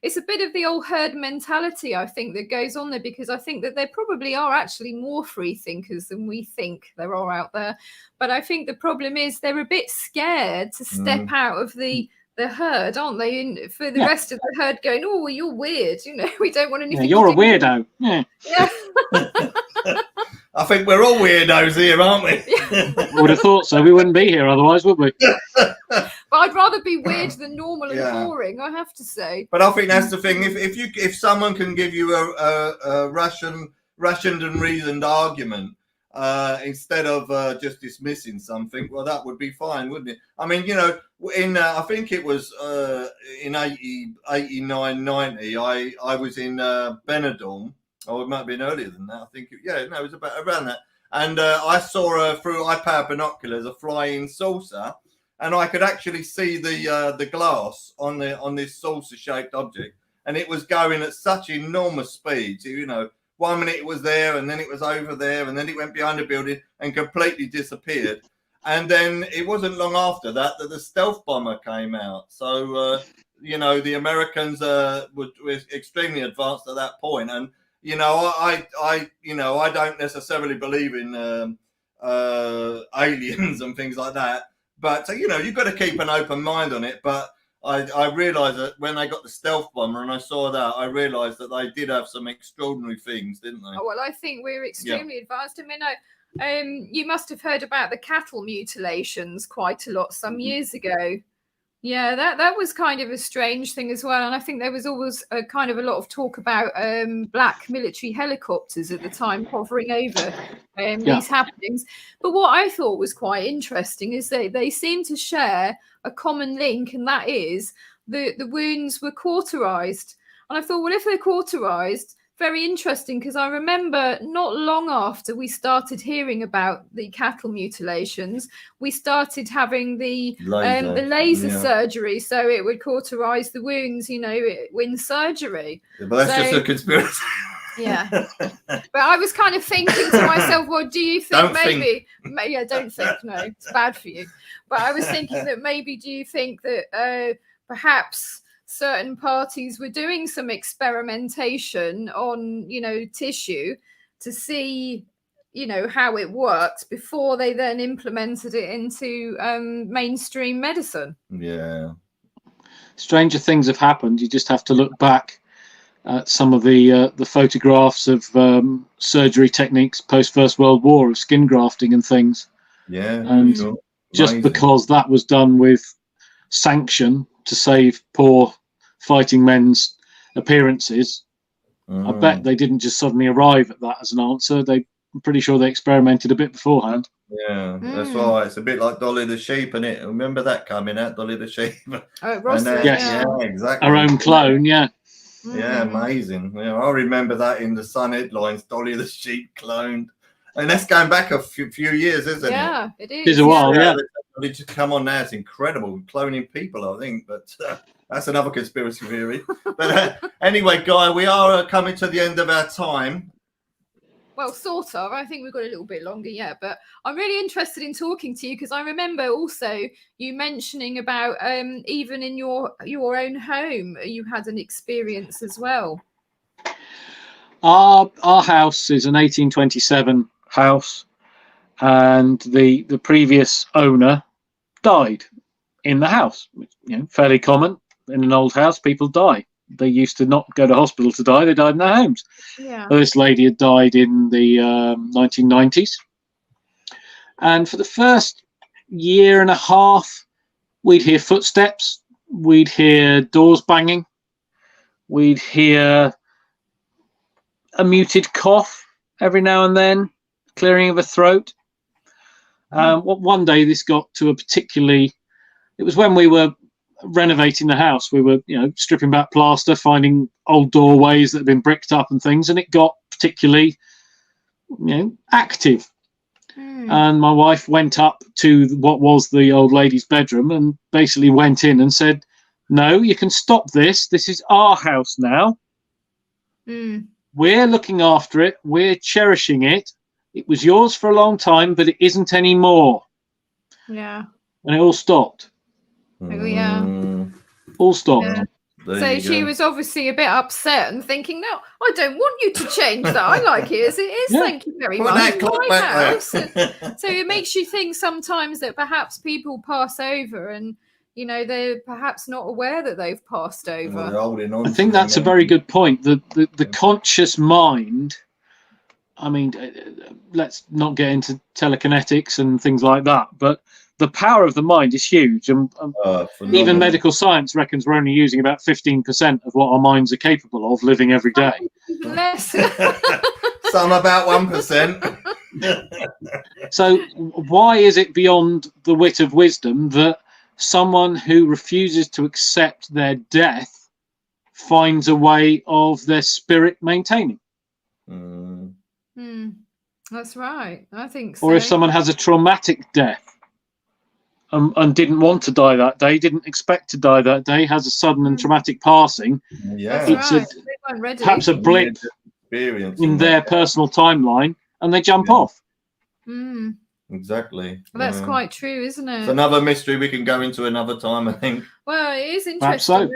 It's a bit of the old herd mentality, I think, that goes on there, because I think that there probably are actually more free thinkers than we think there are out there. But I think the problem is they're a bit scared to step out of the herd, aren't they? And for the rest of the herd going, "Oh, well, you're weird. We don't want anything." Yeah, you're a weirdo. Yeah. I think we're all weirdos here, aren't we? I would have thought so. We wouldn't be here otherwise, would we? But I'd rather be weird than normal and boring, I have to say. But I think that's the thing. If someone can give you a rationed and reasoned argument instead of just dismissing something, well, that would be fine, wouldn't it? I mean, I think it was in 89, 90, I was in Benidorm. Oh, it might have been earlier than that. I think, it was about around that. And I saw through eye-powered binoculars a flying saucer, and I could actually see the glass on this saucer-shaped object, and it was going at such enormous speeds. 1 minute it was there, and then it was over there, and then it went behind the building and completely disappeared. And then it wasn't long after that the stealth bomber came out. So the Americans were extremely advanced at that point, and I don't necessarily believe in aliens and things like that, but you've got to keep an open mind on it. But I realised that when they got the stealth bomber and I saw that, I realised that they did have some extraordinary things, didn't they? Oh, well, I think we're extremely advanced. I mean, you must have heard about the cattle mutilations quite a lot some years ago. Yeah, that was kind of a strange thing as well. And I think there was always a kind of a lot of talk about black military helicopters at the time hovering over these happenings. But what I thought was quite interesting is they seem to share a common link, and that is the wounds were cauterized. And I thought, well, if they're cauterized, very interesting, because I remember not long after we started hearing about the cattle mutilations, we started having the laser surgery, so it would cauterize the wounds, in surgery. But that's just a conspiracy. Yeah. But I was kind of thinking to myself, well, do you think don't think, no, it's bad for you. But I was thinking that maybe, do you think that perhaps certain parties were doing some experimentation on, tissue to see, how it worked before they then implemented it into mainstream medicine? Yeah. Stranger things have happened. You just have to look back at some of the photographs of surgery techniques post First World War of skin grafting and things. Yeah. And just because that was done with sanction to save poor fighting men's appearances, I bet they didn't just suddenly arrive at that as an answer. I'm pretty sure they experimented a bit beforehand. Yeah, that's right. It's a bit like Dolly the sheep, isn't it? Remember that coming out, Dolly the sheep? Yes. Yeah, exactly. Our own clone, yeah. Yeah, amazing. Yeah, I remember that in the Sun headlines, Dolly the sheep cloned. And that's going back a few years, isn't it? Yeah, it is. It is a while, yeah. They just come on now. It's incredible. Cloning people, I think. But that's another conspiracy theory. But anyway, Guy, we are coming to the end of our time. Well, sort of. I think we've got a little bit longer yet, but I'm really interested in talking to you because I remember also you mentioning about even in your own home, you had an experience as well. Our house is an 1827 house, and the previous owner died in the house. Fairly common in an old house. People die. They used to not go to hospital to die. They died in their homes. Yeah. This lady had died in the 1990s. And for the first year and a half, we'd hear footsteps. We'd hear doors banging. We'd hear a muted cough every now and then, clearing of a throat. One day this got to it was when we were renovating the house. We were stripping back plaster, finding old doorways that had been bricked up and things, and it got particularly active. And my wife went up to what was the old lady's bedroom and basically went in and said, "No, you can stop this. This is our house now. We're looking after it. We're cherishing it. It was yours for a long time, but it isn't anymore." Yeah. And it all stopped. Oh, yeah. All stopped. Yeah. So she was obviously a bit upset and thinking, "No, I don't want you to change that. I like it as it is. Yeah. Thank you very much. My house." So it makes you think sometimes that perhaps people pass over and they're perhaps not aware that they've passed over. Well, they're holding on. I think that's a very good point. The conscious mind. I mean, let's not get into telekinetics and things like that, but the power of the mind is huge, and even medical science reckons we're only using about 15% of what our minds are capable of living every day. Less. Some about 1%. So why is it beyond the wit of wisdom that someone who refuses to accept their death finds a way of their spirit maintaining? That's right. I think so. Or if someone has a traumatic death, and didn't want to die that day, didn't expect to die that day, has a sudden and traumatic passing. Yeah, it's perhaps a blip in their personal timeline, and they jump off. Exactly. Well, that's quite true, isn't it? It's another mystery we can go into another time, I think. Well, it is interesting.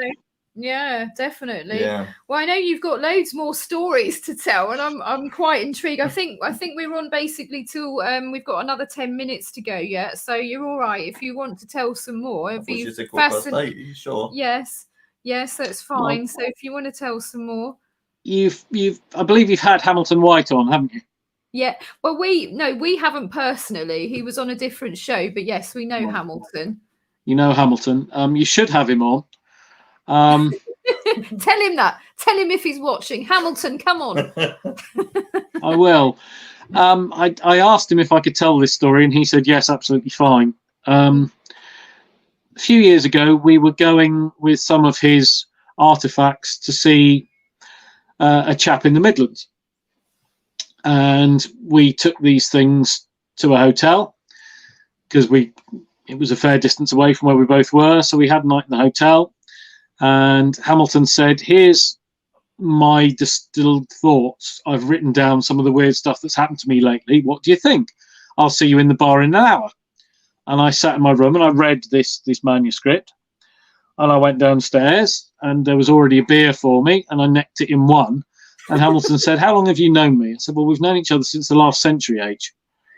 Yeah, definitely. Yeah. Well, I know you've got loads more stories to tell, and I'm quite intrigued. I think we're on basically till we've got another 10 minutes to go yet. So you're all right if you want to tell some more. It'd be fascinating. Sure. Yes, that's fine. Well, so if you want to tell some more, I believe you've had Hamilton White on, haven't you? Yeah. Well, we haven't personally. He was on a different show, but yes, we know Hamilton. You know Hamilton. You should have him on. Tell him that. Tell him if he's watching. Hamilton, come on. I will. I asked him if I could tell this story, and he said yes, absolutely fine. A few years ago, we were going with some of his artifacts to see a chap in the Midlands, and we took these things to a hotel because it was a fair distance away from where we both were, so we had a night in the hotel. And Hamilton said, "Here's my distilled thoughts. I've written down some of the weird stuff that's happened to me lately. What do you think? I'll see you in the bar in an hour." And I sat in my room and I read this manuscript, and I went downstairs and there was already a beer for me, and I necked it in one. And Hamilton said, "How long have you known me?" I said, "Well, we've known each other since the last century age."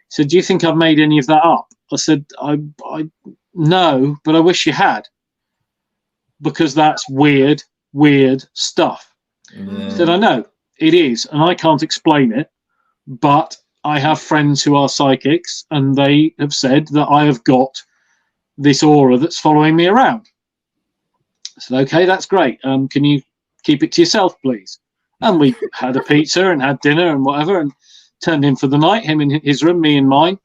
He said, "Do you think I've made any of that up?" I said, I no, but I wish you had, because that's weird stuff. He said, "I know it is, and I can't explain it, but I have friends who are psychics, and they have said that I have got this aura that's following me around." I said, "Okay, that's great. Can you keep it to yourself, please?" And we had a pizza and had dinner and whatever, and turned in for the night, him in his room, me in mine.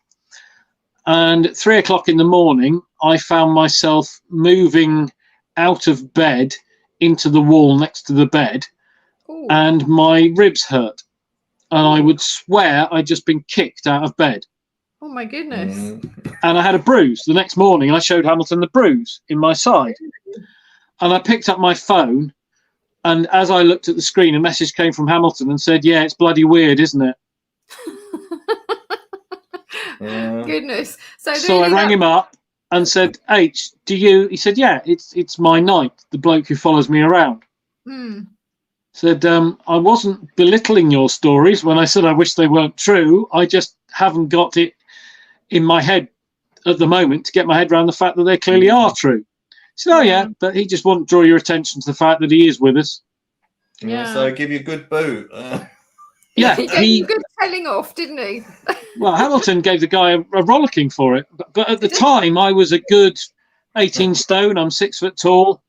And at 3 o'clock in the morning, I found myself moving out of bed into the wall next to the bed. Ooh. And my ribs hurt. And I would swear I'd just been kicked out of bed. Oh my goodness. And I had a bruise. The next morning, I showed Hamilton the bruise in my side. And I picked up my phone, and as I looked at the screen, a message came from Hamilton and said, "Yeah, it's bloody weird, isn't it?" Goodness. So I rang him up and said, "H, do you?" He said, "Yeah, it's my knight, the bloke who follows me around." Said, "I wasn't belittling your stories when I said I wish they weren't true. I just haven't got it in my head at the moment to get my head around the fact that they clearly are true." He said, "Oh yeah, but he just won't draw your attention to the fact that he is with us." Yeah. So give you a good boot. Yeah, he gave you a good telling off, didn't he? Well, Hamilton gave the guy a rollicking for it. But at the time, I was a good 18 stone. I'm 6 foot tall.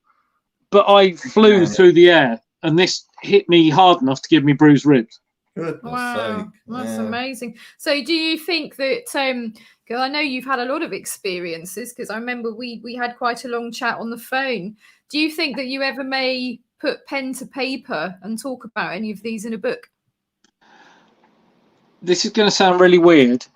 But I flew through the air, and this hit me hard enough to give me bruised ribs. Wow, that's amazing. So do you think that, because I know you've had a lot of experiences, because I remember we had quite a long chat on the phone. Do you think that you ever may put pen to paper and talk about any of these in a book? This is going to sound really weird.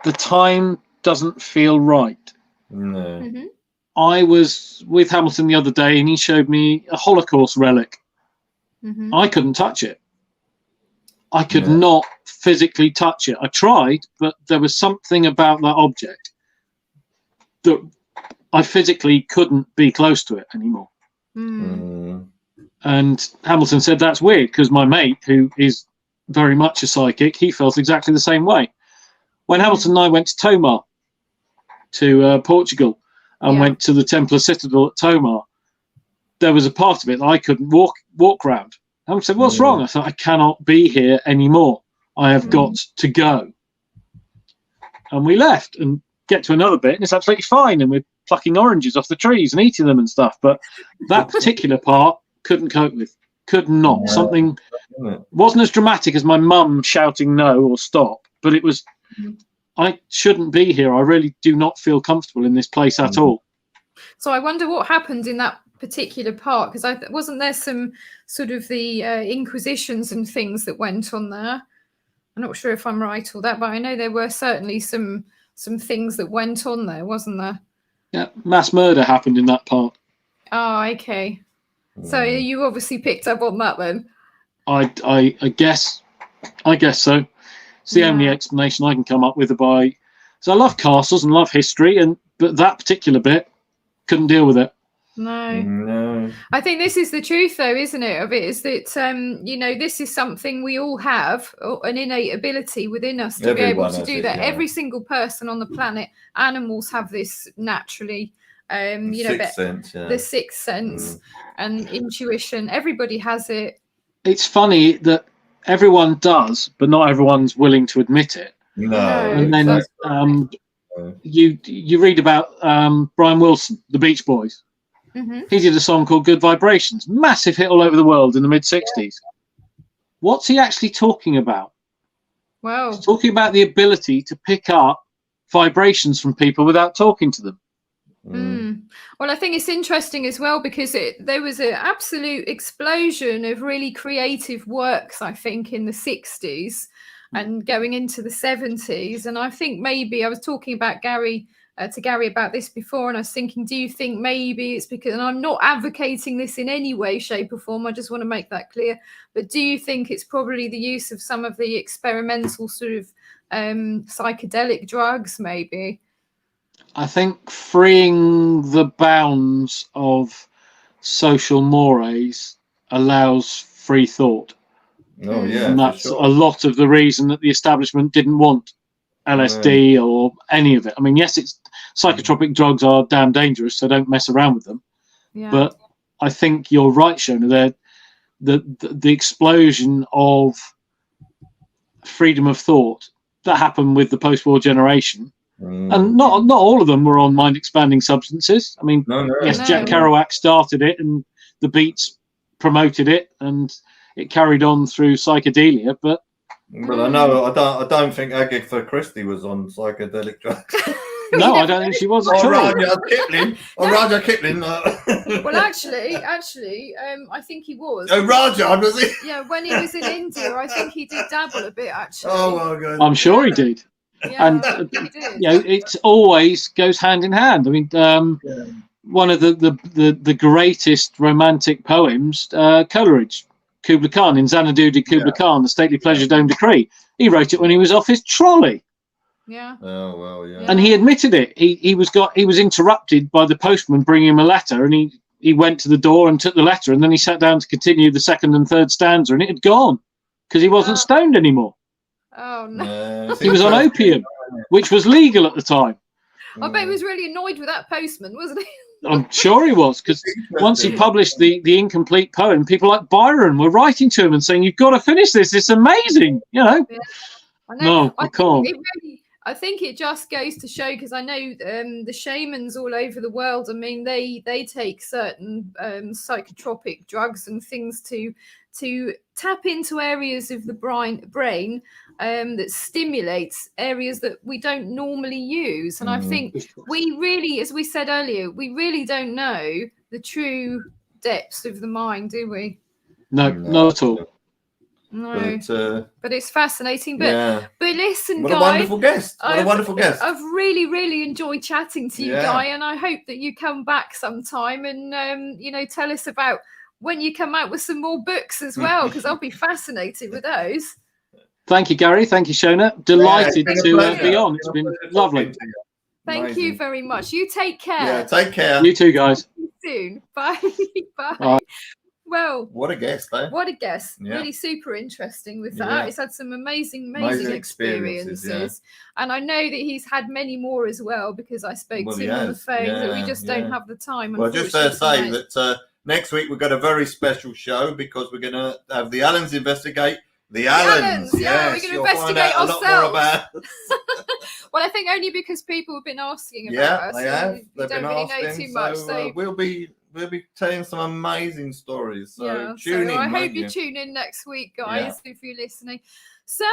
The time doesn't feel right. No. I was with Hamilton the other day, and he showed me a Holocaust relic. I couldn't touch it. I could not physically touch it. I tried, but there was something about that object that I physically couldn't be close to it anymore. And Hamilton said that's weird, because my mate, who is very much a psychic, he felt exactly the same way. When Hamilton and I went to Tomar, to Portugal, and went to the Templar Citadel at Tomar, there was a part of it that I couldn't walk round. Hamilton said, "What's wrong?" I thought, "I cannot be here anymore. I have got to go." And we left and get to another bit, and it's absolutely fine, and we're plucking oranges off the trees and eating them and stuff. But that particular part, couldn't cope with. Could not. Something wasn't as dramatic as my mum shouting no or stop, but it was, I shouldn't be here. I really do not feel comfortable in this place at all. So I wonder what happened in that particular part, because wasn't there some sort of the inquisitions and things that went on there? I'm not sure if I'm right or that, but I know there were certainly some things that went on there, wasn't there? Yeah, mass murder happened in that part. Oh, okay. So you obviously picked up on that then. I guess so. It's the only explanation I can come up with. So I love castles and love history, but that particular bit, couldn't deal with it. No. I think this is the truth, though, isn't it? Of it is that this is something we all have, an innate ability within us to be able to do that. Every single person on the planet, animals have this naturally. The sixth sense and intuition. Everybody has it. It's funny that everyone does, but not everyone's willing to admit it. No. And then you read about Brian Wilson, the Beach Boys. He did a song called Good Vibrations, massive hit all over the world in the mid-60s. What's he actually talking about? Wow. It's talking about the ability to pick up vibrations from people without talking to them. Well, I think it's interesting as well because there was an absolute explosion of really creative works, I think, in the 60s and going into the 70s. And I think maybe I was talking about Gary about this before, and I was thinking, do you think maybe it's because, and I'm not advocating this in any way, shape or form, I just want to make that clear, but do you think it's probably the use of some of the experimental sort of psychedelic drugs maybe? I think freeing the bounds of social mores allows free thought. Oh, yeah. And that's a lot of the reason that the establishment didn't want LSD or any of it. I mean, yes, it's psychotropic drugs are damn dangerous, so don't mess around with them. Yeah. But I think you're right, Shona. The explosion of freedom of thought that happened with the post-war generation. And not all of them were on mind-expanding substances. I mean, yes, Jack Kerouac started it, and the Beats promoted it, and it carried on through psychedelia. But I don't think Agatha Christie was on psychedelic drugs. No, I don't think she was at all. Roger Kipling. Well, actually, I think he was. Oh, Raja, was he? Yeah, when he was in India, I think he did dabble a bit. Actually. Oh, well, good. I'm sure he did. Yeah, And it always goes hand in hand. I mean, one of the greatest romantic poems, Coleridge, Kubla Khan, in Xanadu Kubla Khan, the Stately Pleasure Dome Decree. He wrote it when he was off his trolley. Yeah. Oh well, yeah. And he admitted it. He was interrupted by the postman bringing him a letter, and he went to the door and took the letter, and then he sat down to continue the second and third stanza, and it had gone because he wasn't stoned anymore. Oh no. He was on opium, which was legal at the time. I bet he was really annoyed with that postman, wasn't he? I'm sure he was, because once he published the incomplete poem, people like Byron were writing to him and saying, "You've got to finish this. It's amazing." You know. Yeah. I know. No, I can't. I think it just goes to show, because I know the shamans all over the world, I mean, they take certain psychotropic drugs and things to tap into areas of the brain that stimulates areas that we don't normally use. And I think we really, as we said earlier, we really don't know the true depths of the mind, do we? No, not at all. No, but it's fascinating. But listen, what Guy, a wonderful guest! What a wonderful guest! I've really enjoyed chatting to you, Guy, and I hope that you come back sometime and tell us about when you come out with some more books as well, because I'll be fascinated with those. Thank you, Gary. Thank you, Shona. Delighted to be on. It's been lovely. Thank you very much. You take care. Yeah, take care. You too, guys. See you soon. Bye. Bye. Bye. Well, what a guest, though. What a guest. Yeah. Really super interesting with that. He's had some amazing experiences. Yeah. And I know that he's had many more as well, because I spoke to him on the phone, that we just don't have the time. Well, just to say that next week we've got a very special show, because we're going to have the Allens investigate. The Allens. Yeah, we're going to investigate ourselves. Well, I think only because people have been asking about us. They have. They've don't been really asking, know too much. So we'll be telling some amazing stories. So tune in. I hope you tune in next week, guys, if you're listening. So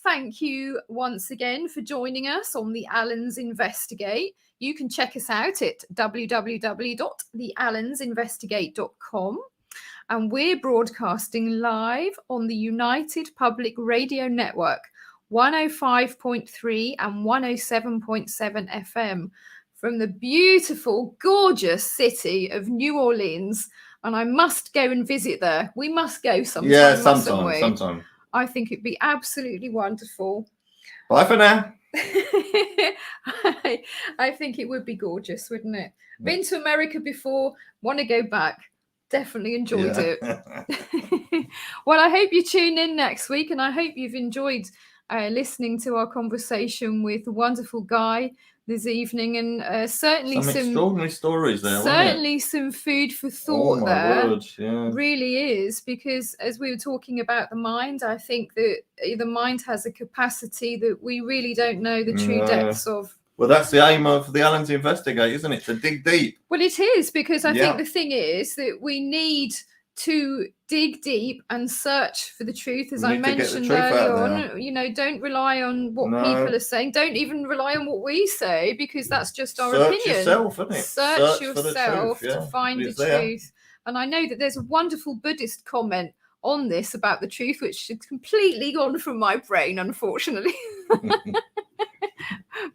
thank you once again for joining us on the Allens Investigate. You can check us out at www.theallensinvestigate.com. And we're broadcasting live on the United Public Radio Network, 105.3 and 107.7 FM from the beautiful, gorgeous city of New Orleans. And I must go and visit there. We must go sometime. Yeah, sometime. I think it'd be absolutely wonderful. Bye for now. I think it would be gorgeous, wouldn't it? Been to America before, want to go back. Definitely enjoyed it. Well, I hope you tune in next week, and I hope you've enjoyed listening to our conversation with the wonderful Guy this evening, and certainly some extraordinary stories there. Certainly some food for thought there. Word, yeah. Really is, because as we were talking about the mind, I think that the mind has a capacity that we really don't know the true depths of. Well, that's the aim of the Allens Investigate, isn't it? To dig deep. Well, it is, because I think the thing is that we need to dig deep and search for the truth, as You I need to get the mentioned truth out earlier on. there. Don't rely on what No. people are saying. Don't even rely on what we say, because that's just our Search opinion. yourself, isn't it? Search for the yourself truth, to find the It's there. truth. And I know that there's a wonderful Buddhist comment on this about the truth, which has completely gone from my brain, unfortunately.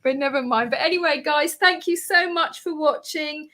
But never mind. But anyway, guys, thank you so much for watching.